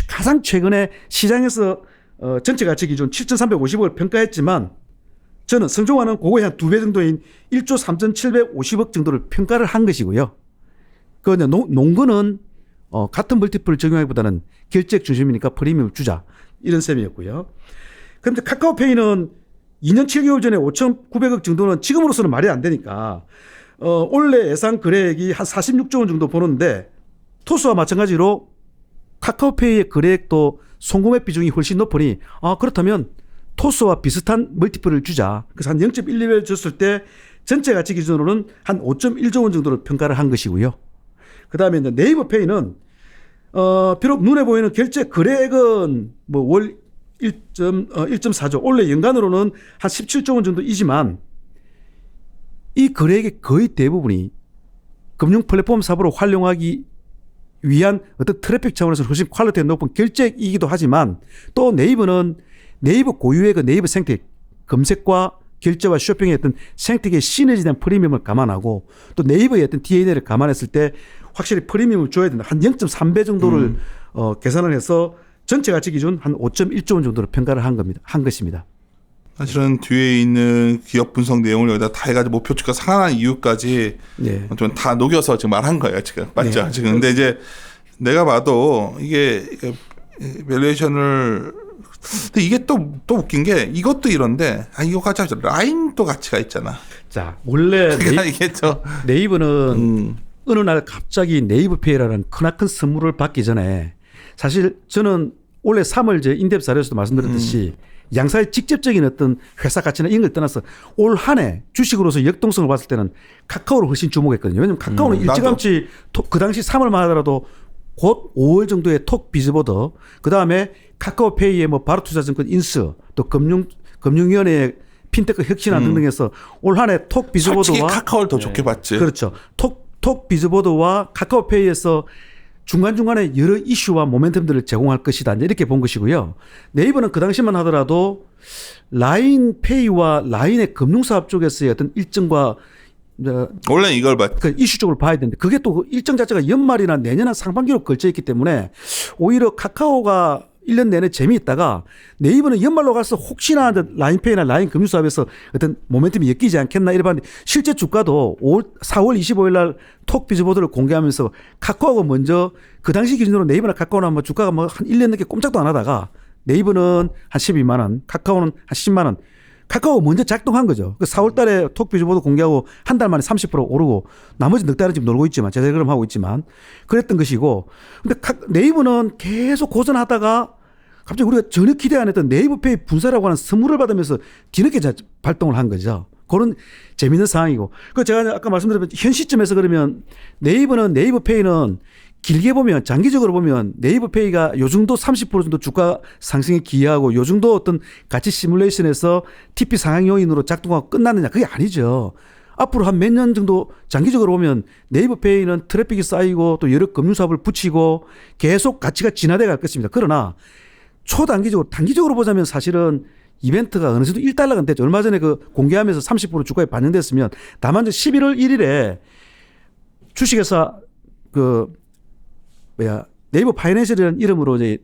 가장 최근에 시장에서 전체 가치 기준 7,350억을 평가했지만, 저는 성종환은 그거에 한 2배 정도인 1조 3,750억 정도를 평가를 한 것이고요. 그 농구는 같은 멀티플을 적용하기보다는 결제액 중심이니까 프리미엄을 주자, 이런 셈이었고요. 그런데 카카오페이는 2년 7개월 전에 5,900억 정도는 지금으로서는 말이 안 되니까 올해 예상 거래액이 한 46조 원 정도 보는데, 토스와 마찬가지로 카카오페이의 거래액도 송금액 비중이 훨씬 높으니 그렇다면 토스와 비슷한 멀티플을 주자. 그래서 한 0.12배 줬을 때 전체 가치 기준으로는 한 5.1조 원 정도를 평가를 한 것이고요. 그 다음에 네이버페이는 비록 눈에 보이는 결제 거래액은 뭐 월 1.4조, 원래 연간으로는 한 17조 원 정도이지만 이 거래액의 거의 대부분이 금융 플랫폼 사업으로 활용하기 위한 어떤 트래픽 차원에서 훨씬 퀄리티가 높은 결제이기도 하지만 또 네이버는 네이버 고유의 그 네이버 생태계 검색과 결제와 쇼핑의 어떤 생태계의 시너지된 프리미엄을 감안하고 또 네이버의 어떤 DNA를 감안했을 때 확실히 프리미엄을 줘야 된다. 한 0.3배 정도를 계산을 해서 전체 가치 기준 한 5.1조 원 정도로 평가를 한 것입니다. 사실은 뒤에 있는 기업 분석 내용을 여기다 다 해가지고 목표치가 상한한 이유까지 네. 좀 다 녹여서 지금 말한 거예요 지금 맞죠? 네. 지금 근데 이제 내가 봐도 이게 밸류에이션을 근데 이게 또 웃긴 게 이것도 이런데 이거 같이 하죠. 라인도 가치가 있잖아. 자, 원래 그러니까 이게 또 네이버는 어느 날 갑자기 네이버페이라는 크나큰 선물을 받기 전에 사실 저는 올해 3월 제 인덱스 자료에서도 말씀드렸듯이 양사의 직접적인 어떤 회사 가치나 이런 걸 떠나서 올 한 해 주식으로서 역동성을 봤을 때는 카카오를 훨씬 주목했거든요. 왜냐하면 카카오는 일찌감치 그 당시 3월만 하더라도 곧 5월 정도에 톡 비즈보드, 그 다음에 카카오페이의 뭐 바로투자증권 인스, 또 금융위원회의 핀테크 혁신안 등등해서 올 한 해 톡 비즈보드와 솔직히 카카오를 더 좋게 봤지. 그렇죠. 톡 비즈보드와 카카오페이에서 중간중간에 여러 이슈와 모멘텀들을 제공할 것이다. 이렇게 본 것이고요. 네이버는 그 당시만 하더라도 라인페이와 라인의 금융사업 쪽에서의 어떤 일정과 원래 이걸 봤. 그 이슈 쪽을 봐야 되는데 그게 또 일정 자체가 연말이나 내년 한 상반기로 걸쳐 있기 때문에 오히려 카카오가 1년 내내 재미있다가 네이버는 연말로 가서 혹시나 라인페이나 라인 금융사업에서 어떤 모멘텀이 엮이지 않겠나 이래 봤는데 실제 주가도 4월 25일 날 톡 비즈보드를 공개하면서 카카오가 먼저 그 당시 기준으로 네이버나 카카오나 뭐 주가가 뭐 한 1년 넘게 꼼짝도 안 하다가 네이버는 한 12만 원, 카카오는 한 10만 원. 카카오가 먼저 작동한 거죠. 그 4월 달에 톡 비즈보드 공개하고 한 달 만에 30% 오르고 나머지 넉 달은 지금 놀고 있지만 제대로 하고 있지만 그랬던 것이고 근데 네이버는 계속 고전하다가 갑자기 우리가 전혀 기대 안 했던 네이버페이 분사라고 하는 선물을 받으면서 뒤늦게 발동을 한 거죠. 그런 재미있는 상황이고. 그 제가 아까 말씀드렸던 현 시점에서 그러면 네이버는 네이버페이는 길게 보면 장기적으로 보면 네이버페이가 요 정도 30% 정도 주가 상승에 기여하고 요 정도 어떤 가치 시뮬레이션에서 TP 상향 요인으로 작동하고 끝났느냐 그게 아니죠. 앞으로 한 몇 년 정도 장기적으로 보면 네이버페이는 트래픽이 쌓이고 또 여러 금융사업을 붙이고 계속 가치가 진화돼 갈 것입니다. 그러나 초단기적으로 단기적으로 보자면 사실은 이벤트가 어느 정도 1달러가 됐죠. 얼마 전에 그 공개하면서 30% 주가에 반영됐으면 다만 11월 1일에 주식회사 네이버 파이낸셜이라는 이름으로 이제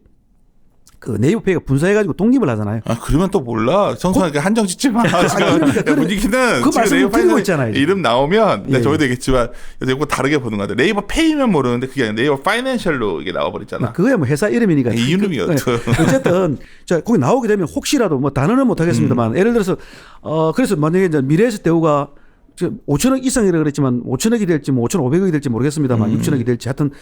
그 네이버페이가 분사해가지고 독립을 하잖아요. 그러면 또 몰라. 정성하게 한정 짓지 마. 그러니까 분위기는 그 지금 네이버 드리고 있잖아요. 이름 나오면 예. 저희도 얘기했지만 이거 다르게 보는 거 같아요. 네이버 페이면 모르는데 그게 아니라 네이버 파이낸셜로 이게 나와버렸잖아. 그거야 뭐 회사 이름이니까. 이름이 어쨌든 자 거기 나오게 되면 혹시라도 뭐 단어는 못하겠습니다만 예를 들어서 그래서 만약에 이제 미래에셋 대우가 5천억 이상이라 그랬지만 5천억이 될지 뭐 5,500억이 될지 모르겠습니다만 6천억이 될지 하여튼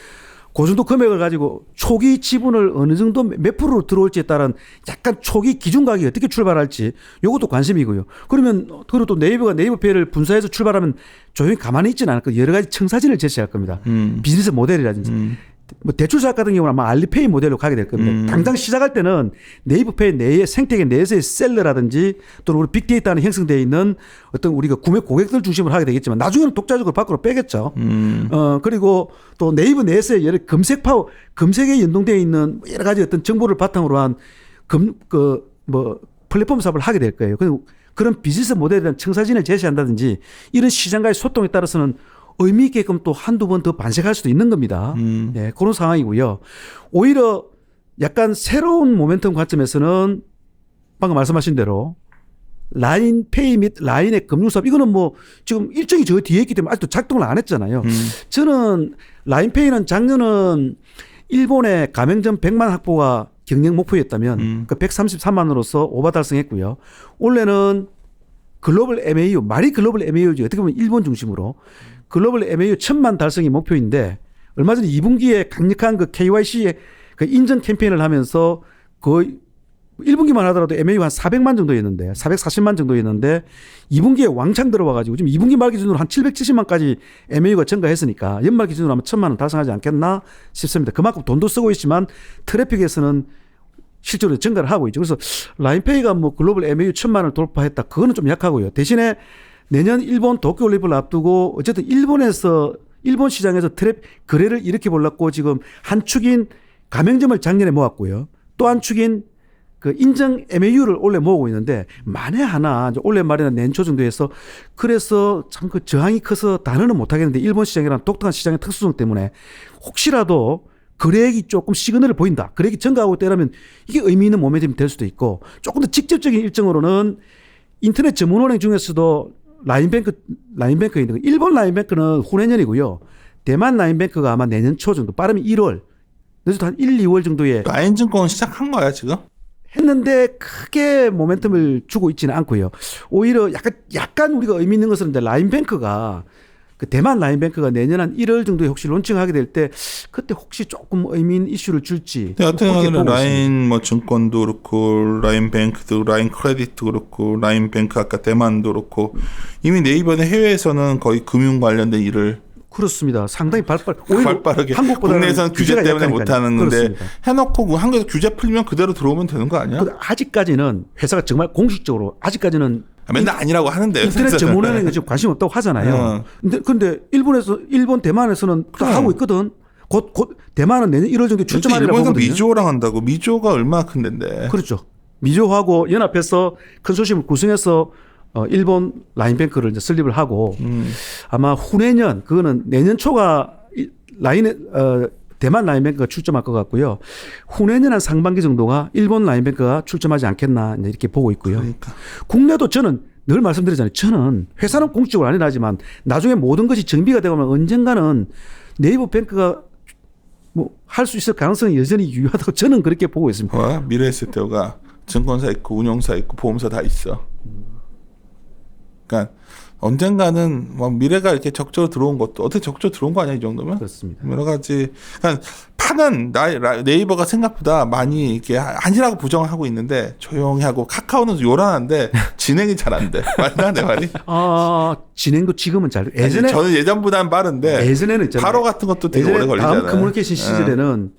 그 정도 금액을 가지고 초기 지분을 어느 정도 몇 프로로 들어올지에 따른 약간 초기 기준 가격이 어떻게 출발할지 이것도 관심이고요. 그러면 그리고 또 네이버가 네이버페이를 분사해서 출발하면 조용히 가만히 있지는 않을 거예요. 여러 가지 청사진을 제시할 겁니다. 비즈니스 모델이라든지. 뭐 대출사업 같은 경우는 아마 알리페이 모델로 가게 될 겁니다. 당장 시작할 때는 네이버페이 내의 생태계 내에서의 셀러라든지 또는 우리 빅데이터 안에 형성되어 있는 어떤 우리가 구매 고객들 중심으로 하게 되겠지만 나중에는 독자적으로 밖으로 빼겠죠. 그리고 또 네이버 내에서의 여러 검색에 연동되어 있는 여러 가지 어떤 정보를 바탕으로 한 플랫폼 사업을 하게 될 거예요. 그런 비즈니스 모델에 대한 청사진을 제시한다든지 이런 시장과의 소통에 따라서는 의미 있게끔 또 한두 번 더 반색할 수도 있는 겁니다. 네, 그런 상황이고요. 오히려 약간 새로운 모멘텀 관점에서는 방금 말씀하신 대로 라인페이 및 라인의 금융사업 이거는 뭐 지금 일정이 저 뒤에 있기 때문에 아직도 작동을 안 했잖아요. 저는 라인페이는 작년은 일본의 가맹점 100만 확보가 경영 목표였다면 그 133만으로서 오바 달성했고요. 올해는 글로벌 MAU, 말이 글로벌 MAU지 어떻게 보면 일본 중심으로 글로벌 MAU 1000만 달성이 목표인데 얼마 전에 2분기에 강력한 그 KYC의 그 인증 캠페인을 하면서 거의 1분기만 하더라도 MAU 한 400만 정도였는데 440만 정도였는데 2분기에 왕창 들어와가지고 지금 2분기 말 기준으로 한 770만까지 MAU가 증가했으니까 연말 기준으로 하면 1000만 원 달성하지 않겠나 싶습니다. 그만큼 돈도 쓰고 있지만 트래픽에서는 실제로 증가를 하고 있죠. 그래서 라인페이가 뭐 글로벌 MAU 1000만 원을 돌파했다. 그거는 좀 약하고요. 대신에 내년 일본 도쿄올림픽을 앞두고 어쨌든 일본 시장에서 거래를 일으켜보려고 지금 한 축인 가맹점을 작년에 모았고요. 또 한 축인 그 인정 MAU를 올해 모으고 있는데 만에 하나 올해 말이나 내년 초 정도에서 그래서 참 그 저항이 커서 단언은 못하겠는데 일본 시장이라는 독특한 시장의 특수성 때문에 혹시라도 거래액이 조금 시그널을 보인다. 거래액이 증가하고 있다면 이게 의미 있는 모멘텀이 될 수도 있고 조금 더 직접적인 일정으로는 인터넷 전문은행 중에서도 라인뱅크 있는 거. 일본 라인뱅크는 후내년이고요. 대만 라인뱅크가 아마 내년 초 정도 빠르면 1월 늦어도 한 1, 2월 정도에 라인증권 시작한 거야 지금? 했는데 크게 모멘텀을 주고 있지는 않고요. 오히려 약간 우리가 의미 있는 것은 이제 라인뱅크가 그 대만 라인뱅크가 내년 한 1월 정도에 혹시 론칭하게 될 때 그때 혹시 조금 의미 있는 이슈를 줄지. 여튼 간에 라인 뭐 증권도 그렇고 라인뱅크도 라인 크레딧도 그렇고 라인뱅크 아까 대만도 그렇고 이미 네이버는 해외에서는 거의 금융 관련된 일을 그렇습니다. 상당히 발빠르게 국내에서는 규제 때문에 못하는 건데 해놓고 한국에서 규제 풀면 그대로 들어오면 되는 거 아니야? 아직까지는 회사가 정말 공식적으로 아직까지는 맨날 아니라고 하는데 인터넷 전문은행은 지금 관심 없다고 하잖아요. 근데 일본 대만에서는 또 하고 있거든. 곧 대만은 내년 1월 정도에 출점하리라고 일본에서 보거든요. 미조랑 한다고. 미조가 얼마나 큰 데인데. 그렇죠. 미조하고 연합해서 컨소시엄을 구성해서 일본 라인뱅크를 이제 설립을 하고 아마 후내년 그거는 내년 초가 대만 라인뱅크가 출점할 것 같고요. 후내년 한 상반기 정도가 일본 라인뱅크가 출점하지 않겠나 이렇게 보고 있고요. 그러니까. 국내도 저는 늘 말씀드리잖아요. 저는 회사는 공식적으로 아니긴 하지만 나중에 모든 것이 정비가 되면 언젠가는 네이버 뱅크가 뭐 할 수 있을 가능성이 여전히 유효하다고 저는 그렇게 보고 있습니다. 미래에셋테오가 증권사 있고 운용사 있고 보험사 다 있어. 그러니까 언젠가는 뭐 미래가 이렇게 적절히 들어온 것도 어떻게 적절히 들어온 거 아니야 이 정도면? 그렇습니다. 여러 가지. 그러니까 판은 네이버가 생각보다 많이 이렇게 한시라고 부정하고 있는데 조용히 하고 카카오는 요란한데 진행이 잘 안 돼. 맞나 내 말이? 진행도 지금은 잘. 예전에 저는 예전보다는 빠른데 예전에는 있잖아요. 바로 같은 것도 되게 오래 걸리잖아요. 다음 커뮤니케이션 시절에는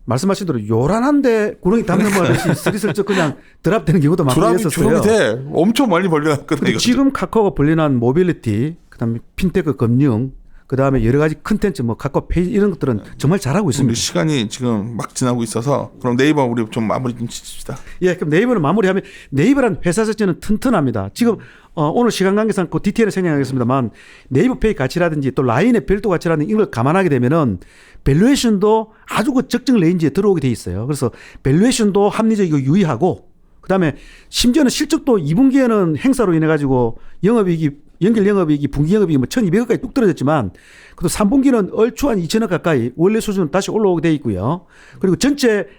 말씀하신 대로 요란한데 구렁이 담는 말듯이 스리슬쩍 그냥 드랍되는 경우도 많고 있었어요. 돼. 엄청 멀리 벌려놨거든요. 지금 카카오가 벌려놓은 모빌리티, 그다음에 핀테크 금융, 그다음에 여러 가지 컨텐츠 뭐 카카오 페이지 이런 것들은 정말 잘하고 있습니다. 시간이 지금 막 지나고 있어서 그럼 네이버 우리 좀 마무리 좀 짓읍시다. 예, 그럼 네이버는 마무리하면 네이버란 회사 자체는 튼튼합니다. 지금 오늘 시간 관계상 그 디테일을 생략하겠습니다만 네이버 페이 가치라든지 또 라인의 별도 가치라든지 이걸 감안하게 되면은 밸류에이션도 아주 그 적정 레인지에 들어오게 돼 있어요. 그래서 밸류에이션도 합리적이고 유의하고 그다음에 심지어는 실적도 2분기에는 행사로 인해 가지고 연결 영업이익이 분기 영업이익이 뭐 1,200억까지 뚝 떨어졌지만 그래도 3분기는 얼추 한 2천억 가까이 원래 수준으로 다시 올라오게 돼 있고요. 그리고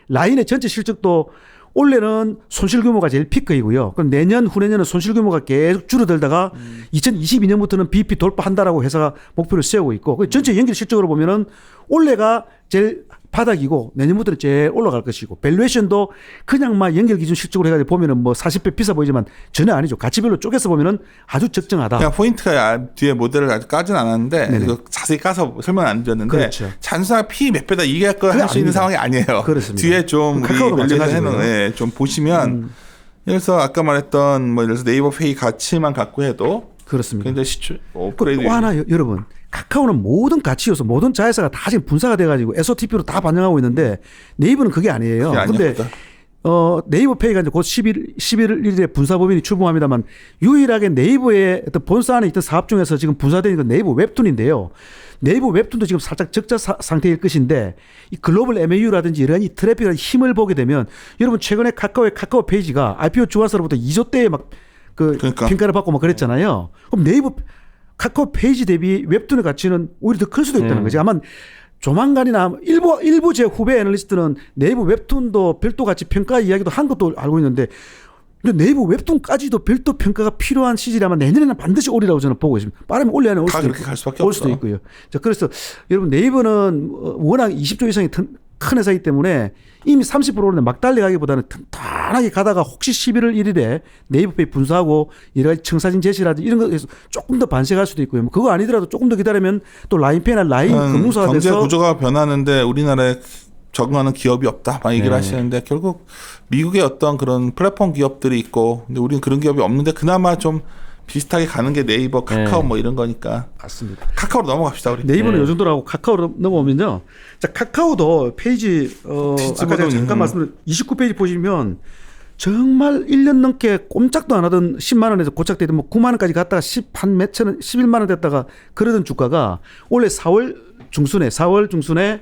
라인의 전체 실적도 올해는 손실 규모가 제일 피크이고요. 그럼 내년 후내년은 손실 규모가 계속 줄어들다가 2022년부터는 BP 돌파한다라고 회사가 목표를 세우고 있고 전체 연결 실적으로 보면은 올해가 제일 바닥이고 내년부터는 제일 올라갈 것이고 밸류에이션도 그냥 막 연결 기준 실적으로 해가지고 보면은 뭐 40배 비싸 보이지만 전혀 아니죠. 가치별로 쪼개서 보면은 아주 적정하다. 그냥 포인트가 뒤에 모델을 아직 까진 않았는데 이거 자세히 까서 설명 안 드렸는데 그렇죠. 잔수나 P 몇 배다 이게 할 수 있는 상황이 아니에요. 그렇습니다. 뒤에 좀 우리 좀 보시면 그래서 아까 말했던 뭐 예를 들어서 네이버 페이 가치만 갖고 해도 그렇습니다. 근데 업그레이드 또 하나 여러분 카카오는 모든 가치 요소 모든 자회사가 다 지금 분사가 돼가지고 SOTP로 다 반영하고 있는데 네이버는 그게 아니에요. 근데 네이버 페이가 이제 곧 11일에 분사 법인이 출범합니다만 유일하게 네이버의 어떤 본사 안에 있던 사업 중에서 지금 분사되는 건 네이버 웹툰인데요. 네이버 웹툰도 지금 살짝 적자 상태일 것인데 이 글로벌 MAU라든지 이런 이 트래픽의 힘을 보게 되면 여러분 최근에 카카오의 카카오 페이지가 IPO 주가서로부터 2조대의 막 그러니까. 평가를 받고 막 그랬잖아요. 그럼 네이버 카카오 페이지 대비 웹툰의 가치는 오히려 더 클 수도 있다는 거지. 아마 조만간이나 일부 제 후배 애널리스트는 네이버 웹툰도 별도 가치 평가 이야기도 한 것도 알고 있는데 네이버 웹툰까지도 별도 평가가 필요한 시즌이라면 내년에는 반드시 오리라고 저는 보고 있습니다. 빠르면 올리 안에 올 수도 있고요. 자, 그래서 여러분 네이버는 워낙 20조 이상의 큰 회사이기 때문에 이미 30% 오르는데 막 달려가기보다는 튼튼하게 가다가 혹시 11월 1일에 네이버페이 분사하고 여러 가지 청사진 제시라든지 이런 것에서 조금 더 반색할 수도 있고요. 뭐 그거 아니더라도 조금 더 기다리면 또 라인페이나 라인 금융사가 경제 돼서 구조가 변하는데 우리나라에 적응하는 기업이 없다 막 얘기를 하시는데 결국 미국의 어떤 그런 플랫폼 기업들이 있고 근데 우리는 그런 기업이 없는데 그나마 좀 비슷하게 가는 게 네이버, 카카오 뭐 이런 거니까. 맞습니다. 카카오로 넘어갑시다 우리. 네이버는 요 정도로 하고 카카오로 넘어오면요. 자, 카카오도 페이지 아까 제가 잠깐 말씀드린 29페이지 보시면 정말 1년 넘게 꼼짝도 안 하던 10만 원에서 고착되던 뭐 9만 원까지 갔다가 10한 몇천 원, 11만 원 됐다가 그러던 주가가 올해 4월 중순에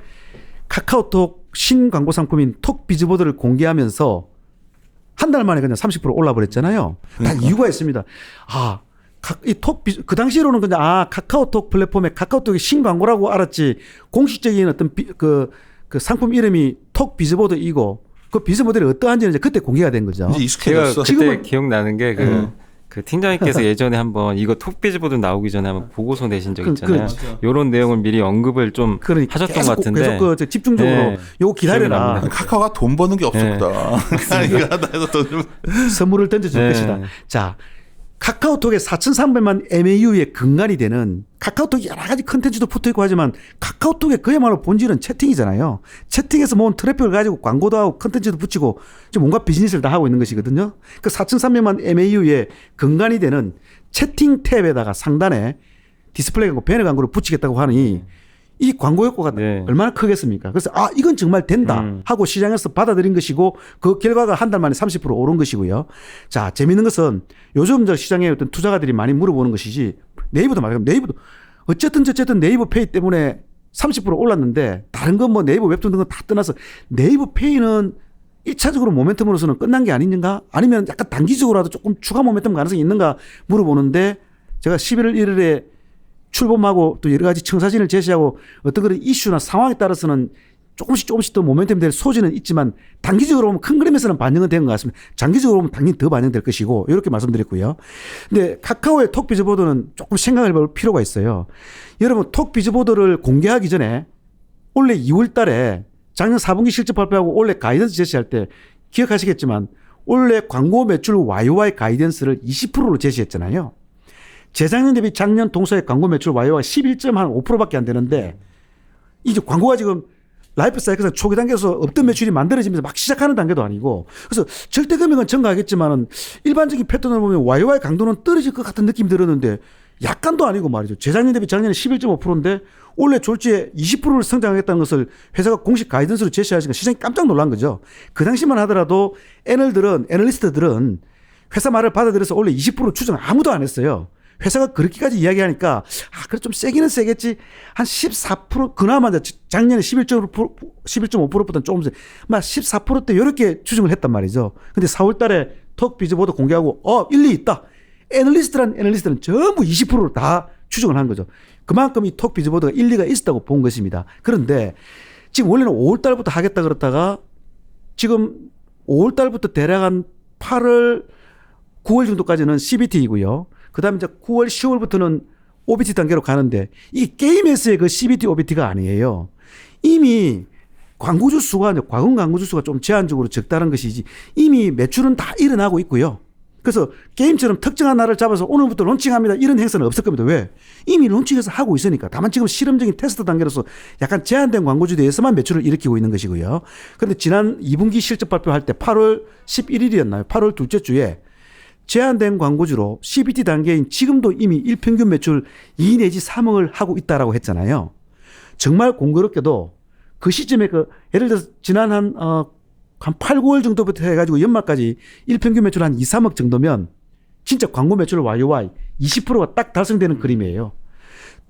카카오톡 신광고 상품인 톡 비즈보드를 공개하면서 한 달 만에 그냥 30% 올라 버렸잖아요. 다 이유가 있습니다. 그 당시로는 그냥 카카오톡 플랫폼에 카카오톡이 신광고라고 알았지 공식적인 어떤 그 상품 이름이 톡 비즈보드이고 그 비즈보드를 어떠한지는 이제 그때 공개가 된 거죠. 이제 익숙해졌어. 제가 그때 기억나는 게 그 팀장님께서 예전에 한번 이거 톡비즈보드 나오기 전에 한번 보고서 내신 적 있잖아요. 요런 내용을 미리 언급을 좀 하셨던 것 같은데. 계속 그 집중적으로 요거 기다려라. 카카오가 돈 버는 게 없었구나. 이거 하다 해서 돈 좀. 선물을 던져줄 것이다. 자, 카카오톡의 4,300만 MAU의 근간이 되는 카카오톡이 여러 가지 컨텐츠도 붙어 있고 하지만 카카오톡의 그야말로 본질은 채팅이잖아요. 채팅에서 모은 트래픽을 가지고 광고도 하고 컨텐츠도 붙이고 좀 온갖 비즈니스를 다 하고 있는 것이거든요. 그 4,300만 MAU의 근간이 되는 채팅 탭에다가 상단에 디스플레이 광고, 배너 광고를 붙이겠다고 하니 이 광고 효과가 얼마나 크겠습니까? 그래서 이건 정말 된다 하고 시장에서 받아들인 것이고 그 결과가 한 달 만에 30% 오른 것이고요. 자, 재미있는 것은 요즘 저 시장에 어떤 투자가들이 많이 물어보는 것이지 네이버도 마찬가지입니다. 네이버도 어쨌든 네이버 페이 때문에 30% 올랐는데 다른 건 뭐 네이버 웹툰 등은 다 떠나서 네이버 페이는 1차적으로 모멘텀으로서는 끝난 게 아닌가? 아니면 약간 단기적으로라도 조금 추가 모멘텀 가능성이 있는가 물어보는데 제가 11월 1일에 출범하고 또 여러 가지 청사진을 제시하고 어떤 그런 이슈나 상황에 따라서는 조금씩 더 모멘텀이 될 소지는 있지만 단기적으로 보면 큰 그림에서는 반영은 된 것 같습니다. 장기적으로 보면 당연히 더 반영될 것이고 이렇게 말씀드렸고요. 근데 카카오의 톡 비즈보드는 조금 생각해 볼 필요가 있어요. 여러분 톡 비즈보드를 공개하기 전에 올해 2월 달에 작년 4분기 실적 발표하고 올해 가이던스 제시할 때 기억하시겠지만 올해 광고 매출 YOY 가이던스를 20%로 제시했잖아요. 재작년 대비 작년 동사의 광고 매출 YOY가 11.5%밖에 안 되는데 이제 광고가 지금 라이프 사이클상 초기 단계에서 없던 매출이 만들어지면서 막 시작하는 단계도 아니고 그래서 절대 금액은 증가하겠지만은 일반적인 패턴을 보면 YOY 강도는 떨어질 것 같은 느낌이 들었는데 약간도 아니고 말이죠. 재작년 대비 작년에 11.5%인데 올해 졸지에 20%를 성장하겠다는 것을 회사가 공식 가이던스로 제시하시니까 시장이 깜짝 놀란 거죠. 그 당시만 하더라도 애널리스트들은 회사 말을 받아들여서 원래 20% 추정 아무도 안 했어요. 회사가 그렇게까지 이야기하니까 그래 좀 세기는 세겠지. 한 14% 그나마 작년에 11.5%보다는 조금 막 14%대 이렇게 추정을 했단 말이죠. 근데 4월 달에 톡 비즈보드 공개하고 일리 있다. 애널리스트는 전부 20%로 다 추정을 한 거죠. 그만큼 이 톡 비즈보드가 일리가 있었다고 본 것입니다. 그런데 지금 원래는 5월 달부터 하겠다 그랬다가 지금 5월 달부터 대략 한 8월 9월 정도까지는 CBT이고요. 그 다음에 이제 9월, 10월부터는 OBT 단계로 가는데 이 게임에서의 그 CBT, OBT가 아니에요. 이미 광고주 수가, 과금 광고주 수가 좀 제한적으로 적다는 것이지 이미 매출은 다 일어나고 있고요. 그래서 게임처럼 특정한 날을 잡아서 오늘부터 론칭합니다. 이런 행사는 없을 겁니다. 왜? 이미 론칭해서 하고 있으니까. 다만 지금 실험적인 테스트 단계로서 약간 제한된 광고주대에서만 매출을 일으키고 있는 것이고요. 그런데 지난 2분기 실적 발표할 때 8월 11일이었나요? 8월 둘째 주에 제한된 광고주로 CBT 단계인 지금도 이미 일평균 매출 2 내지 3억을 하고 있다라고 했잖아요. 정말 공교롭게도 그 시점에 예를 들어서 지난 한 8, 9월 정도부터 해가지고 연말까지 일평균 매출 한 2, 3억 정도면 진짜 광고 매출 YOY 20%가 딱 달성되는 그림이에요.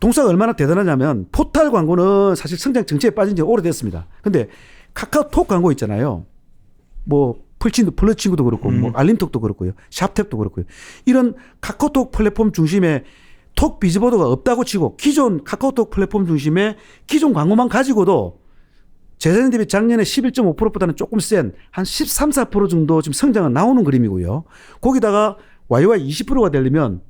동사가 얼마나 대단하냐면 포탈 광고는 사실 성장 정체에 빠진 지 오래됐습니다. 근데 카카오톡 광고 있잖아요. 뭐 플러친구도 그렇고 뭐 알림톡도 그렇고요. 샵탭도 그렇고요. 이런 카카오톡 플랫폼 중심의 톡 비즈보드가 없다고 치고 기존 카카오톡 플랫폼 중심의 기존 광고만 가지고도 재작년 대비 작년에 11.5%보다는 조금 센 한 13, 14% 정도 지금 성장은 나오는 그림이고요. 거기다가 YOY 20%가 되려면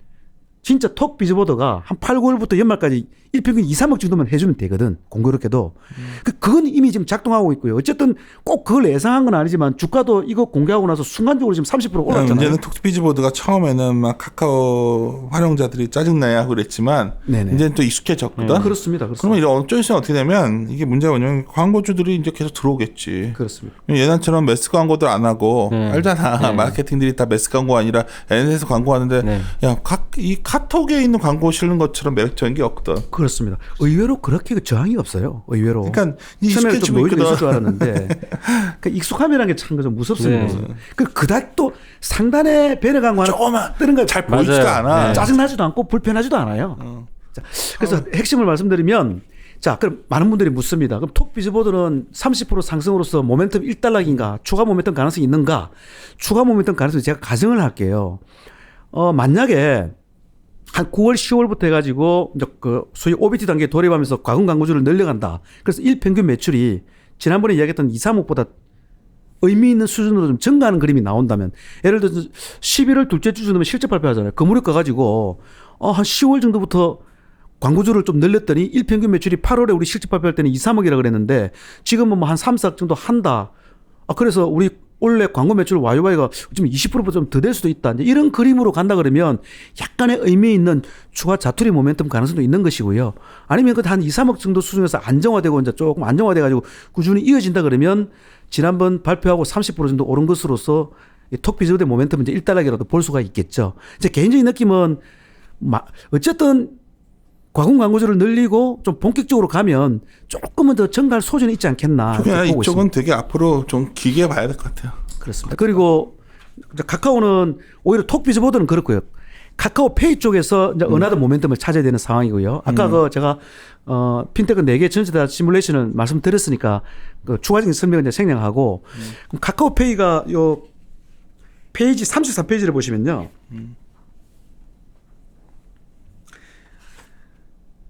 진짜 톡 비즈보드가 한 8, 9월부터 연말까지 일평균 2, 3억 정도만 해주면 되거든. 공교롭게도. 그건 이미 지금 작동하고 있고요. 어쨌든 꼭 그걸 예상한 건 아니지만 주가도 이거 공개하고 나서 순간적으로 지금 30% 올랐잖아요. 문제는 톡비즈보드가 처음에는 막 카카오 활용자들이 짜증나야 그랬지만 네네. 이제는 또 익숙해졌거든. 그렇습니다. 그러면 이제 어쩔 수 어떻게 되면 이게 문제가 뭐냐면 광고주들이 이제 계속 들어오겠지. 그렇습니다. 예전처럼 매스 광고들 안 하고 네. 알잖아. 네. 마케팅들이 다 매스 광고 아니라 NS에서 광고하는데 네. 야, 이 카톡에 있는 광고 실는 것처럼 매력적인 게 없거든. 그렇습니다. 의외로 그렇게 저항이 없어요. 의외로. 그러니까 처음에는 좀 익숙해지고 노이즈가 있을 있거든. 줄 알았는데 그러니까 익숙함이라는 게 참 좀 무섭습니다. 네. 그닥 또 상단에 배너 광고 하나 조금만 뜨는 거 잘 보이지도 맞아요. 않아. 네. 짜증나지도 않고 불편하지도 않아요. 자, 그래서 핵심을 말씀드리면 자, 그럼 많은 분들이 묻습니다. 그럼 톡 비즈보드는 30% 상승으로서 모멘텀 1달러인가 추가 모멘텀 가능성이 있는가? 추가 모멘텀 가능성이 제가 가정을 할게요. 만약에 한 9월, 10월부터 해가지고 이제 그 소위 OBT 단계에 돌입하면서 과금 광고주를 늘려간다. 그래서 일평균 매출이 지난번에 이야기했던 2, 3억보다 의미 있는 수준으로 좀 증가하는 그림이 나온다면 예를 들어서 11월 둘째 주 정도면 실적 발표하잖아요. 그 무렵 가가지고 한 10월 정도부터 광고주를 좀 늘렸더니 일평균 매출이 8월에 우리 실적 발표할 때는 2, 3억이라 그랬는데 지금은 뭐 한 3, 4억 정도 한다. 그래서 우리 원래 광고 매출 YY가 좀 20%보다 좀 더 될 수도 있다. 이제 이런 그림으로 간다 그러면 약간의 의미 있는 추가 자투리 모멘텀 가능성도 있는 것이고요. 아니면 그 한 2, 3억 정도 수준에서 안정화되고 이제 조금 안정화돼 가지고 꾸준히 이어진다 그러면 지난번 발표하고 30% 정도 오른 것으로서 톡 비즈보드의 모멘텀은 이제 1달러라도 볼 수가 있겠죠. 제 개인적인 느낌은 어쨌든 과금 광고주를 늘리고 좀 본격적으로 가면 조금은 더 증가할 소지는 있지 않겠나. 그냥 보고 이쪽은 있습니다. 되게 앞으로 좀 길게 봐야 될 것 같아요. 그렇습니다. 그리고 카카오는 오히려 톡 비즈보드는 그렇고요. 카카오페이 쪽에서 이제 은하도 모멘텀을 찾아야 되는 상황이고요. 아까 제가 핀테크 4개 전체 다 시뮬레이션을 말씀드렸으니까 그 추가적인 설명을 이제 생략하고 그럼 카카오페이가 요 페이지 34페이지를 보시면요.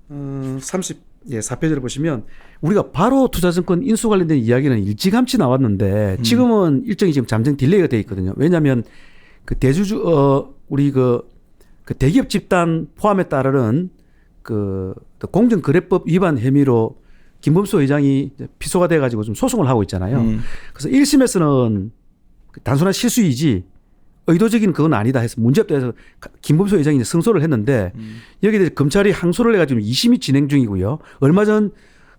34페이지를 보시면 우리가 바로 투자증권 인수 관련된 이야기는 일찌감치 나왔는데 지금은 일정이 지금 잠정 딜레이가 돼 있거든요. 왜냐하면 그 대주주 우리 그 대기업 집단 포함에 따르는 그 공정거래법 위반 혐의로 김범수 회장이 피소가 돼가지고 좀 소송을 하고 있잖아요. 그래서 1심에서는 단순한 실수이지 의도적인 그건 아니다 해서 문제없다 해서 김범수 회장이 이제 승소를 했는데 여기에 대해서 검찰이 항소를 해가지고 2심이 진행 중이고요. 얼마 전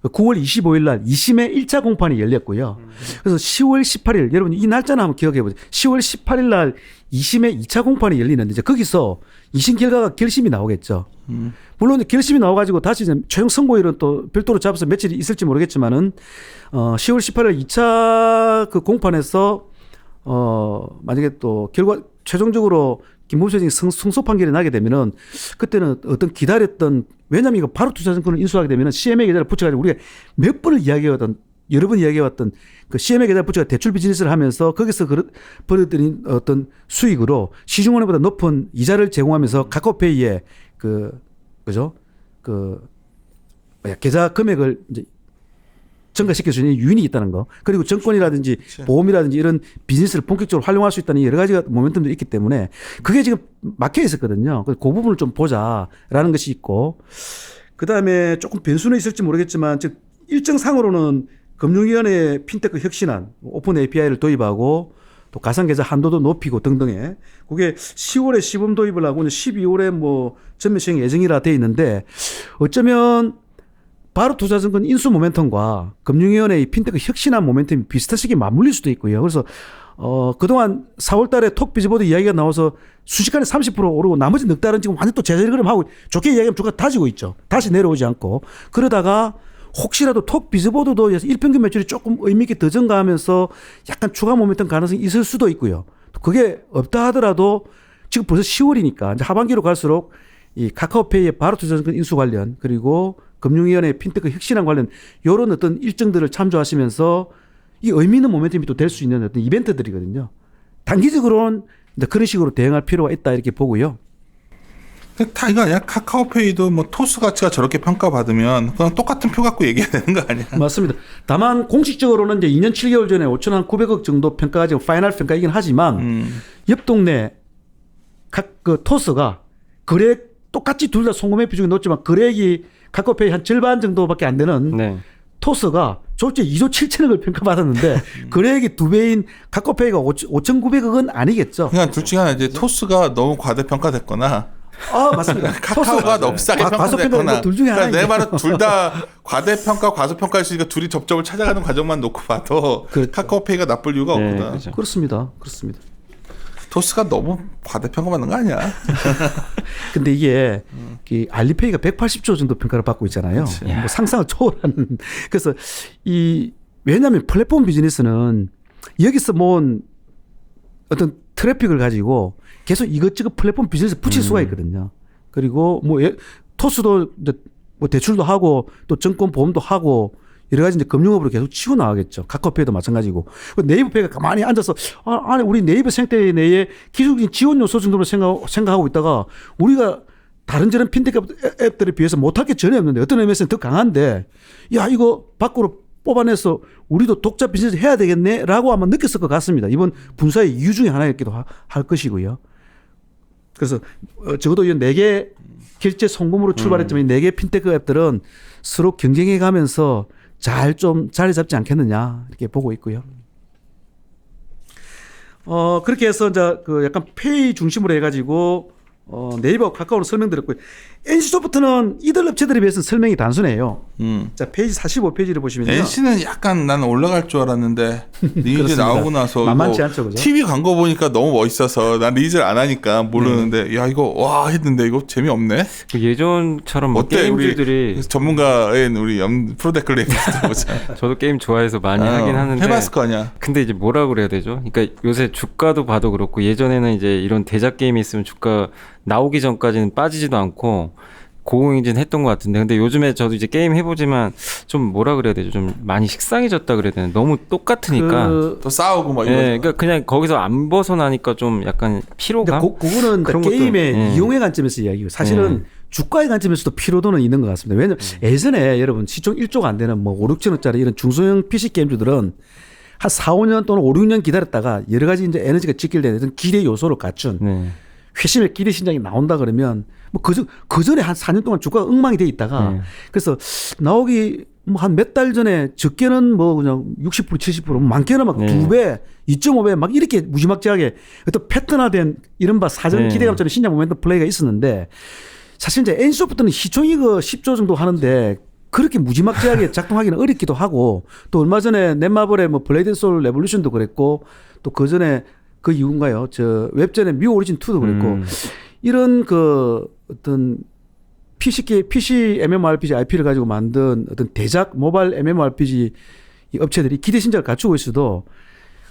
9월 25일 날 2심의 1차 공판이 열렸고요. 그래서 10월 18일 여러분 이 날짜는 한번 기억해 보세요. 10월 18일 날 2심의 2차 공판이 열리는데 이제 거기서 2심 결과가 결심이 나오겠죠. 물론 결심이 나와가지고 다시 이제 최종 선고일은 또 별도로 잡아서 며칠이 있을지 모르겠지만은 10월 18일 2차 그 공판에서 만약에 또 결과 최종적으로 김범수 회장이 승소 판결이 나게 되면은 그때는 어떤 기다렸던 왜냐하면 이거 바로 투자증권을 인수하게 되면은 CMA 계좌를 붙여가지고 우리가 몇 번을 이야기해왔던 여러 번 이야기해왔던 그 CMA 계좌를 붙여가 대출 비즈니스를 하면서 거기서 벌어들인 어떤 수익으로 시중은행보다 높은 이자를 제공하면서 카카오페이에 그죠 계좌 금액을 이제 증가시킬 수 있는 유인이 있다는 거. 그리고 정권이라든지 보험이라든지 이런 비즈니스를 본격적으로 활용할 수 있다는 여러 가지가 모멘텀들이 있기 때문에 그게 지금 막혀 있었거든요. 그 부분을 좀 보자라는 것이 있고 그다음에 조금 변수는 있을지 모르겠지만 즉 일정 상으로는 금융위원회 핀테크 혁신안 오픈 API를 도입하고 또 가상계좌 한도도 높이고 등등의 그게 10월에 시범 도입을 하고 12월에 뭐 전면 시행 예정이라 돼 있는데 어쩌면 바로 투자증권 인수 모멘텀과 금융위원회의 핀테크 혁신한 모멘텀이 비슷한 시기에 맞물릴 수도 있고요. 그래서 그동안 4월 달에 톡 비즈보드 이야기가 나와서 순식간에 30% 오르고 나머지 넉 달은 지금 완전 또 제자리 걸음하고 좋게 이야기하면 주가 다지고 있죠. 다시 내려오지 않고. 그러다가 혹시라도 톡 비즈보드도 일평균 매출이 조금 의미 있게 더 증가하면서 약간 추가 모멘텀 가능성이 있을 수도 있고요. 그게 없다 하더라도 지금 벌써 10월이니까 이제 하반기로 갈수록 이 카카오페이의 바로 투자증권 인수 관련 그리고 금융위원회 핀테크 혁신안 관련 이런 어떤 일정들을 참조하시면서 이 의미 있는 모멘텀이 또 될 수 있는 어떤 이벤트들이거든요. 단기적으로는 이제 그런 식으로 대응할 필요가 있다 이렇게 보고요. 다 이거 아니야? 카카오페이도 뭐 토스 가치가 저렇게 평가받으면 그냥 똑같은 표 갖고 얘기해야 되는 거 아니야? 맞습니다. 다만 공식적으로는 이제 2년 7개월 전에 5,900억 정도 평가가 지금 파이널 평가이긴 하지만 옆 동네 각 그 토스가 거래 똑같이 둘 다 송금액 비중이 높지만 거래액이 카카오페이 한 절반 정도밖에 안 되는 네. 토스가 졸제 2조 7천억을 평가받았는데 거래액이 2배인 카카오페이가 5,900억 원 아니겠죠? 그러니까 둘 중에 하나 이제 토스가 너무 과대평가됐거나 아 맞습니다. 카카오가 너무 싸게 평가됐거나. 둘 중에 하나. 그러니까 내 말은 둘 다 과대평가, 과소평가했으니까 둘이 접점을 찾아가는 과정만 놓고 봐도 카카오페이가 나쁠 이유가 네, 없구나. 그렇죠. 그렇습니다. 토스가 너무 과대평가받는 거 아니야? 근데 이게 이 알리페이가 180조 정도 평가를 받고 있잖아요. 뭐 상상을 초월하는. 그래서 왜냐하면 플랫폼 비즈니스는 여기서 모은 어떤 트래픽을 가지고 계속 이것저것 플랫폼 비즈니스 붙일 수가 있거든요. 그리고 뭐 토스도 이제 뭐 대출도 하고 또 증권 보험도 하고 여러 가지 이제 금융업으로 계속 치고 나가겠죠. 카카오페이도 마찬가지고. 네이버페이가 가만히 앉아서 아니 우리 네이버 생태 내에 기술적인 지원 요소 정도로 생각하고 있다가 우리가 다른 저런 핀테크 앱들에 비해서 못할 게 전혀 없는데 어떤 의미에서는 더 강한데 야 이거 밖으로 뽑아내서 우리도 독자 비즈니스 해야 되겠네라고 아마 느꼈을 것 같습니다. 이번 분사의 이유 중에 하나였기도 할 것이고요. 그래서 적어도 이 4개 결제 송금으로 출발했지만 이 4개 핀테크 앱들은 서로 경쟁해 가면서 잘 좀 자리 잡지 않겠느냐 이렇게 보고 있고요. 그렇게 해서 이제 그 약간 페이 중심으로 해가지고 네이버 카카오로 설명드렸고요. NC소프트는 이들 업체들에 비해서는 설명이 단순해요. 자 페이지 45페이지를 보시면요. NC는 약간 나는 올라갈 줄 알았는데 리니지 나오고 나서 만만치 않죠, 그죠? TV 광고 보니까 너무 멋있어서 난 리니지를 안 하니까 모르는데 야 이거 와 했는데 이거 재미없네. 그 예전처럼 뭐 어때 우리 게임들이 전문가인 우리 프로데클 얘기 들어보자. 저도 게임 좋아해서 많이 하긴 하는데 해봤을 거 아니야. 근데 이제 뭐라 그래야 되죠? 그러니까 요새 주가도 봐도 그렇고 예전에는 이제 이런 대작 게임이 있으면 주가 나오기 전까지는 빠지지도 않고 고공행진 했던 것 같은데 근데 요즘에 저도 이제 게임 해보지만 좀 뭐라 그래야 되죠? 좀 많이 식상해졌다 그래야 되나? 너무 똑같으니까 또 싸우고 막 이거. 네, 그러니까 그냥 거기서 안 벗어나니까 좀 약간 피로감? 그거는 그런 것도, 게임의 이용의 관점에서 이야기고 사실은 주가의 관점에서도 피로도는 있는 것 같습니다. 왜냐하면 예전에 여러분 시총 1조가 안 되는 뭐 5, 6천원짜리 이런 중소형 PC 게임주들은 한 4, 5년 또는 5, 6년 기다렸다가 여러 가지 이제 에너지가 직결되는 기대 요소를 갖춘 회심의 기대 신장이 나온다 그러면 뭐 그 전에 한 4년 동안 주가가 엉망이 돼 있다가 그래서 나오기 뭐 한 몇 달 전에 적게는 뭐 그냥 60% 70% 많게는 막 2배 2.5배 막 이렇게 무지막지하게 또 패턴화된 이른바 사전 기대감처럼 신장 모멘텀 플레이가 있었는데 사실 이제 NC소프트는 시총이 그 10조 정도 하는데 그렇게 무지막지하게 작동하기는 어렵기도 하고 또 얼마 전에 넷마블의 뭐 블레이드 소울 레볼루션도 그랬고 또 그 전에 그 이후인가요? 저 웹전의 뮤 오리진 2도 그랬고 이런 그 어떤 PC MMORPG IP를 가지고 만든 어떤 대작 모바일 MMORPG 이 업체들이 기대 신작을 갖추고 있어도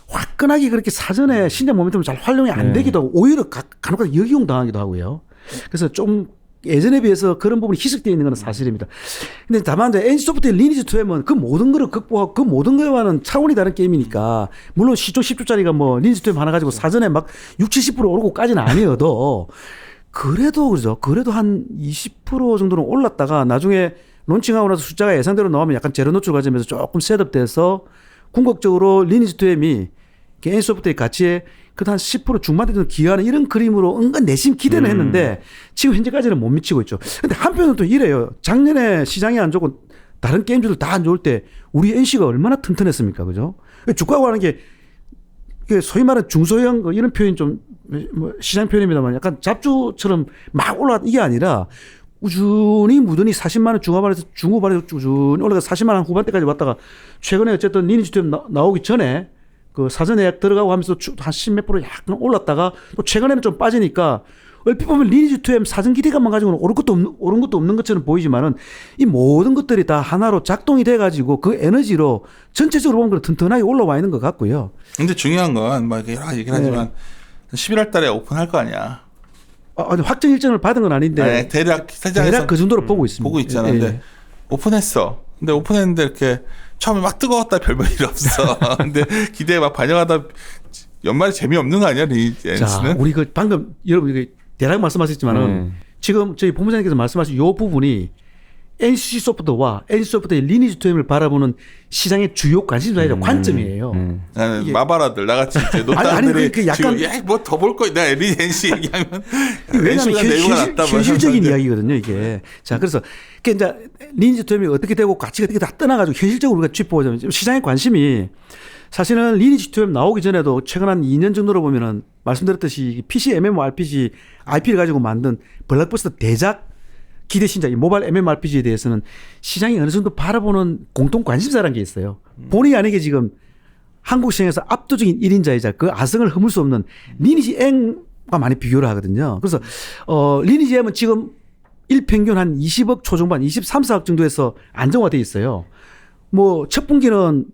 화끈하게 그렇게 사전에 신작 모멘텀을 잘 활용이 안 되기도 하고 오히려 간혹 역이용 당하기도 하고요. 그래서 좀 예전에 비해서 그런 부분이 희석되어 있는 건 사실입니다. 근데 다만 이제 NC소프트의 리니지 2M은 그 모든 거를 극복하고 그 모든 거와는 차원이 다른 게임이니까 물론 10조 10조짜리가 뭐 리니지 2M 하나 가지고 사전에 막 60, 70% 오르고까지는 아니어도 그래도 그죠. 그래도 한 20% 정도는 올랐다가 나중에 론칭하고 나서 숫자가 예상대로 나오면 약간 제로 노출 과정에서 조금 셋업돼서 궁극적으로 리니지 2M이 NC소프트의 가치에 한 10% 중반대 정도 기여하는 이런 그림으로 은근 내심 기대는 했는데 지금 현재까지는 못 미치고 있죠. 근데 한편은 또 이래요. 작년에 시장이 안 좋고 다른 게임주들 다 안 좋을 때 우리 NC가 얼마나 튼튼했습니까? 그죠? 주가가 하는 게 소위 말하는 중소형 이런 표현 좀 뭐 시장 표현입니다만 약간 잡주처럼 막 올라가 이게 아니라 꾸준히 무던히 40만 원 중후반에서 꾸준히 올라가 40만 원 후반대까지 왔다가 최근에 어쨌든 리니지 2M 나오기 전에 그 사전 예약 들어가고 하면서 한 10몇 프로 약간 올랐다가 또 최근에는 좀 빠지니까 얼핏 보면 리니지 2M 사전 기대감만 가지고는 오른 것도 없는 것처럼 보이지만은 이 모든 것들이 다 하나로 작동이 돼가지고 그 에너지로 전체적으로 보면 튼튼하게 올라와 있는 것 같고요. 근데 중요한 건 뭐 여러 가지 얘기를 하지만 11월 달에 오픈할 거 아니야. 아니, 확정 일정을 받은 건 아닌데 아니, 대략 그 정도로 보고 있습니다. 보고 있잖아. 근데 오픈했어. 근데 오픈했는데 이렇게 처음에 막 뜨거웠다 별별 일 없어. 근데 기대에 막 반영하다 연말에 재미없는 거 아니야? 리니지는? 자, 우리 그 방금 여러분 이거 대략 말씀하셨지만은 지금 저희 본부장님께서 말씀하신 이 부분이 NC 소프트와 NC 소프트의 리니지 2M을 바라보는 시장의 주요 관심사이자 관점이에요. 나는 마바라들 나같이 이제 아니, 노땅들이 그 약간 뭐더 볼 거야. 내가 NC 얘기하면 왜냐하면 NC보다 낫다 뭐 현실적인 하는데. 이야기거든요, 이게. 자, 그래서 이게 이제 리니지 2M이 어떻게 되고 가치가 어떻게 다 떠나가지고 현실적으로 우리가 짚어보자면 시장의 관심이 사실은 리니지 2M 나오기 전에도 최근 한 2년 정도로 보면은 말씀드렸듯이 PC MMORPG IP를 가지고 만든 블록버스터 대작 기대 신작, 이 모바일 MMORPG에 대해서는 시장이 어느 정도 바라보는 공통 관심사라는 게 있어요. 본의 아니게 지금 한국 시장에서 압도적인 1인자이자 그 아성을 허물 수 없는 리니지 M과 많이 비교를 하거든요. 그래서 리니지 M은 지금 일평균 한 20억 초중반, 23, 4억 정도에서 안정화돼 있어요. 뭐 첫 분기는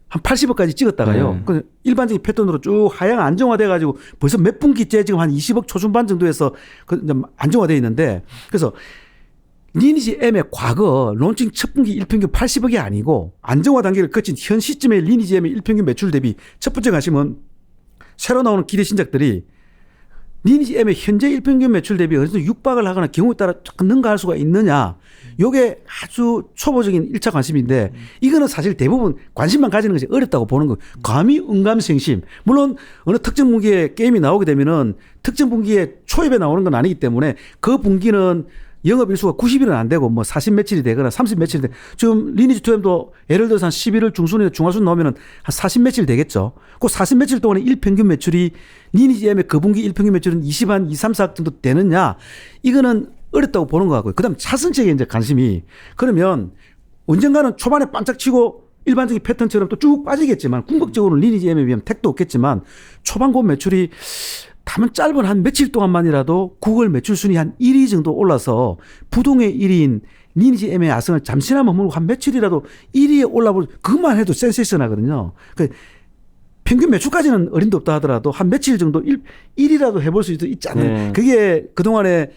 한 80억까지 찍었다가요. 그 일반적인 패턴으로 쭉 하향 안정화돼 가지고 벌써 몇 분기째 지금 한 20억 초중반 정도에서 안정화돼 있는데, 그래서 리니지 M의 과거 론칭 첫 분기 일평균 80억이 아니고 안정화 단계를 거친 현 시점의 리니지 M의 일평균 매출 대비 첫 번째 관심은 새로 나오는 기대 신작들이 리니지 M의 현재 일평균 매출 대비 어느 정도 육박을 하거나 경우에 따라 조금 능가할 수가 있느냐. 요게 아주 초보적인 1차 관심인데 이거는 사실 대부분 관심만 가지는 것이 어렵다고 보는 거예요. 감히 응감생심. 물론 어느 특정 분기에 게임이 나오게 되면은 특정 분기에 초입에 나오는 건 아니기 때문에 그 분기는 영업일수가 90일은 안 되고 뭐 40 며칠이 되거나 30 며칠이 되고 지금 리니지 2M도 예를 들어서 한 11월 중순이나 중하순 나오면은 한 40 며칠 되겠죠. 그 40 며칠 동안에 일평균 매출이 리니지 M의 그 분기 일평균 매출은 20한 2, 3, 4억 정도 되느냐. 이거는 어렵다고 보는 거 같고요. 그 다음 차선책에 이제 관심이 그러면 언젠가는 초반에 반짝 치고 일반적인 패턴처럼 또 쭉 빠지겠지만 궁극적으로는 리니지 M에 비하면 택도 없겠지만 초반고 매출이 다만 짧은 한 며칠 동안만이라도 구글 매출 순위 한 1위 정도 올라서 부동의 1위인 리니지 M의 아성을 잠시나마 머물고 한 며칠이라도 1위에 올라볼 그것만 해도 센세이션하거든요. 그 평균 매출까지는 어림도 없다 하더라도 한 며칠 정도 1위라도 해볼 수 있지 않나요? 그게 그동안에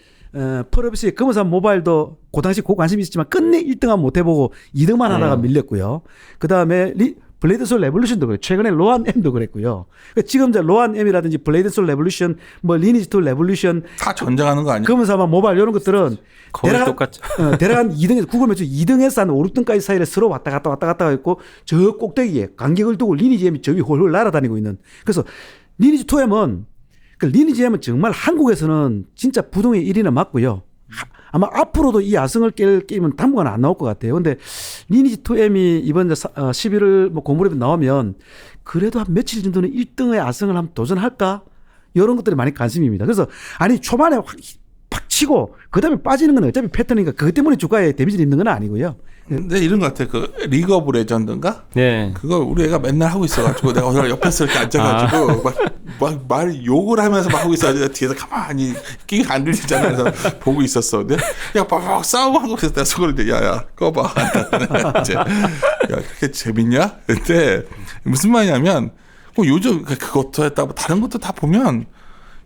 펄어비스의 검은산 모바일도 그 당시 고 관심이 있었지만 끝내 1등은 못 해보고 2등만 하다가 밀렸고요. 그 다음에 블레이드 솔 레볼루션도 그래요. 최근에 로안 M도 그랬고요. 지금 이제 로안 M이라든지 블레이드 솔 레볼루션, 뭐 리니지 2 레볼루션 다 전쟁하는 거 아니야? 검은사막 모바일 이런 것들은 거의 똑같죠. 대략 한 2등에서 구글 매출 2등에서 한 5, 6등까지 사이를 서로 왔다 갔다 있고 저 꼭대기에 간격을 두고 리니지 M이 저 위 홀홀 날아다니고 있는. 그래서 리니지 2M은 리니지 M은 정말 한국에서는 진짜 부동의 1위는 맞고요. 아마 앞으로도 이 야성을 깰 게임은 당분간 안 나올 것 같아요. 근데 리니지 2M이 이번 11월 뭐 고무랩에 나오면 그래도 한 며칠 정도는 1등의 야성을 한번 도전할까? 이런 것들이 많이 관심입니다. 그래서 아니 초반에 팍 치고 그다음에 빠지는 건 어차피 패턴이니까 그것 때문에 주가에 데미지를 입는 건 아니고요. 근데 이런 것 같아. 그 리그 오브 레전드인가? 네. 그걸 우리 애가 맨날 하고 있어가지고 내가 어디가 옆에서 이렇게 앉아가지고 막 말 욕을 하면서 막 하고 있어가지고 뒤에서 가만히 끼가 안 들리잖아. 그래서 보고 있었어. 근데 야 막 싸우고 하고 있어서 내가 속으로 이제 야야 꺼봐. 이제 야 그렇게 재밌냐? 근데 무슨 말이냐면 뭐 요즘 그것도 했다 다른 것도 다 보면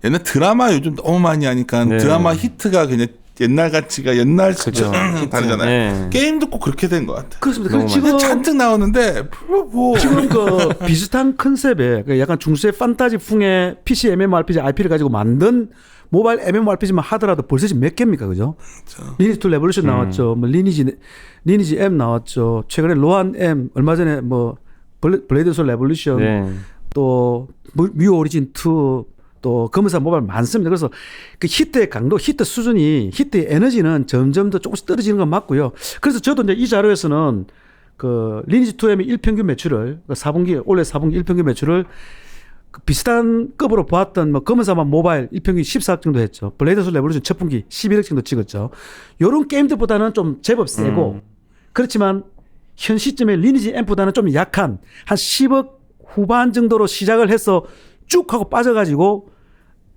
옛날 드라마 요즘 너무 많이 하니까 네. 드라마 히트가 그냥 옛날 가치가 옛날 그죠. 다르잖아요. 네. 게임도 꼭 그렇게 된 것 같아. 그렇습니다. 너무 지금 잔뜩 나오는데 별로 뭐 지금 그 비슷한 컨셉의 약간 중세 판타지풍의 PC MMORPG IP를 가지고 만든 모바일 MMORPG만 하더라도 벌써 지금 몇 개입니까, 그죠? 그렇죠. 리니지 2 레볼루션 나왔죠. 뭐 리니지 M 나왔죠. 최근에 로안 M, 얼마 전에 뭐 블레이드 솔 레볼루션, 네. 또 뮤 오리진 2, 또 검은산 모바일 많습니다. 그래서 그 히트의 강도, 히트 수준이, 히트의 에너지는 점점 더 조금씩 떨어지는 건 맞고요. 그래서 저도 이제 이 자료에서는 그 리니지 2M의 일평균 매출을 올해 4분기 일평균 매출을 그 비슷한 급으로 보았던 뭐 검은사막 모바일 일평균 14억 정도 했죠. 블레이드 솔 레볼루션 첫 분기 11억 정도 찍었죠. 요런 게임들보다는 좀 제법 세고 그렇지만 현 시점에 리니지 M보다는 좀 약한 한 10억 후반 정도로 시작을 해서 쭉 하고 빠져가지고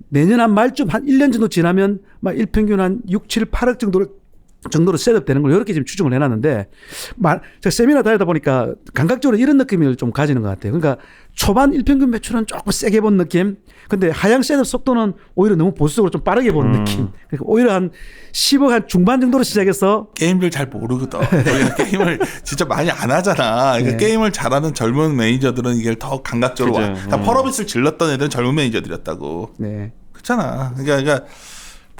내년 한 말쯤 한 1년 정도 지나면 막 일평균 한 6, 7, 8억 정도로 셋업되는 걸 이렇게 지금 추정을 해놨는데 제가 세미나 다니다 보니까 감각적으로 이런 느낌을 좀 가지는 것 같아요. 그러니까 초반 일평균 매출은 조금 세게 본 느낌. 근데 하향 셋업 속도는 오히려 너무 보수적으로 좀 빠르게 본 느낌. 그러니까 오히려 한 10억 한 중반 정도로 시작해서 게임들 잘 모르거든. 우리가 게임을 진짜 많이 안 하잖아. 그러니까 네. 게임을 잘하는 젊은 매니저들은 이걸 더 감각적으로 그죠. 와. 다 펄어비스를 질렀던 애들은 젊은 매니저들이었다고. 네. 그렇잖아. 그러니까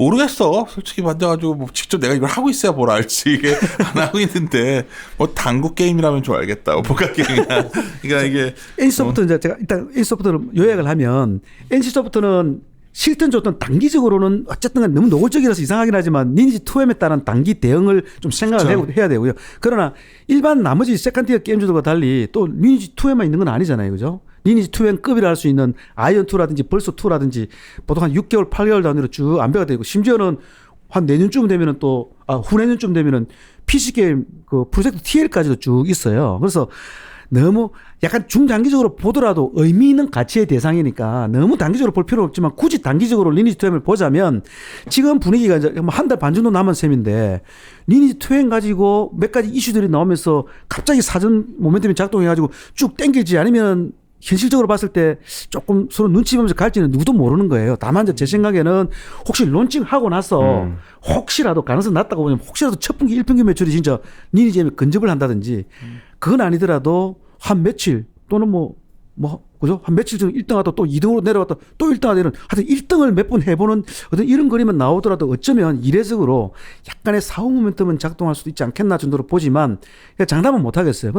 모르겠어. 솔직히 만져가지고 뭐 직접 내가 이걸 하고 있어야 뭘 알지. 이게 안 하고 있는데 뭐 당구 게임이라면 좀 알겠다. 뭐 포커 게임이나. 그러니까 이게 NC소프트 이제 제가 일단 NC소프트를 요약을 하면 NC소프트는 싫든 좋든 단기적으로는 어쨌든 간에 너무 노골적이라서 이상하긴 하지만 리니지 2M에 따른 단기 대응을 좀 생각을 그렇죠. 해야 되고요. 그러나 일반 나머지 세컨티어 게임주들과 달리 또 리니지 2M만 있는 건 아니잖아요. 그죠? 리니지 2M급이라 할 수 있는 아이언2라든지 벌써2라든지 보통 한 6개월, 8개월 단위로 쭉 안배가 되고 심지어는 한 내년쯤 되면은 또, 후내년쯤 되면은 PC게임 그 프로젝트 TL까지도 쭉 있어요. 그래서 너무 약간 중장기적으로 보더라도 의미 있는 가치의 대상이니까 너무 단기적으로 볼 필요는 없지만 굳이 단기적으로 리니지 2M을 보자면 지금 분위기가 이제 한 달 반 정도 남은 셈인데 리니지 2M 가지고 몇 가지 이슈들이 나오면서 갑자기 사전 모멘텀이 작동해가지고 쭉 땡길지 아니면 현실적으로 봤을 때 조금 서로 눈치 보면서 갈지는 누구도 모르는 거예요. 다만 제 생각에는 혹시 론칭하고 나서 혹시라도 가능성 낮다고 보면 혹시라도 첫 분기 1분기 매출이 진짜 리니지에 근접을 한다든지 그건 아니더라도 한 며칠 또는 그죠? 한 며칠 전 1등 하다 또 2등으로 내려갔다 또 1등 하다는 하여튼 1등을 몇 번 해보는 어떤 이런 그림은 나오더라도 어쩌면 이례적으로 약간의 사후 모멘텀은 작동할 수도 있지 않겠나 정도로 보지만 장담은 못 하겠어요.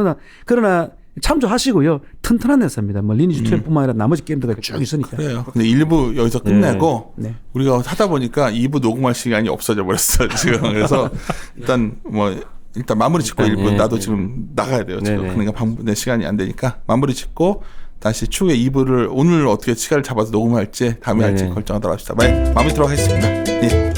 그러나 참조하시고요. 튼튼한 회사입니다. 뭐 리니지 2M뿐만 아니라 나머지 게임들가 쭉 있으니까. 그래요. 근데 1부 여기서 끝내고 네. 우리가 하다 보니까 2부 녹음할 시간이 없어져 버렸어 지금. 그래서 일단 마무리 짓고 1부 나도 지금 나가야 돼요. 지금. 그러니까 내 시간이 안 되니까 마무리 짓고 다시 추후에 2부를 오늘 어떻게 시간을 잡아서 녹음할지 다음에 할지 결정하도록 합시다. 마무리 들어가겠습니다. 예.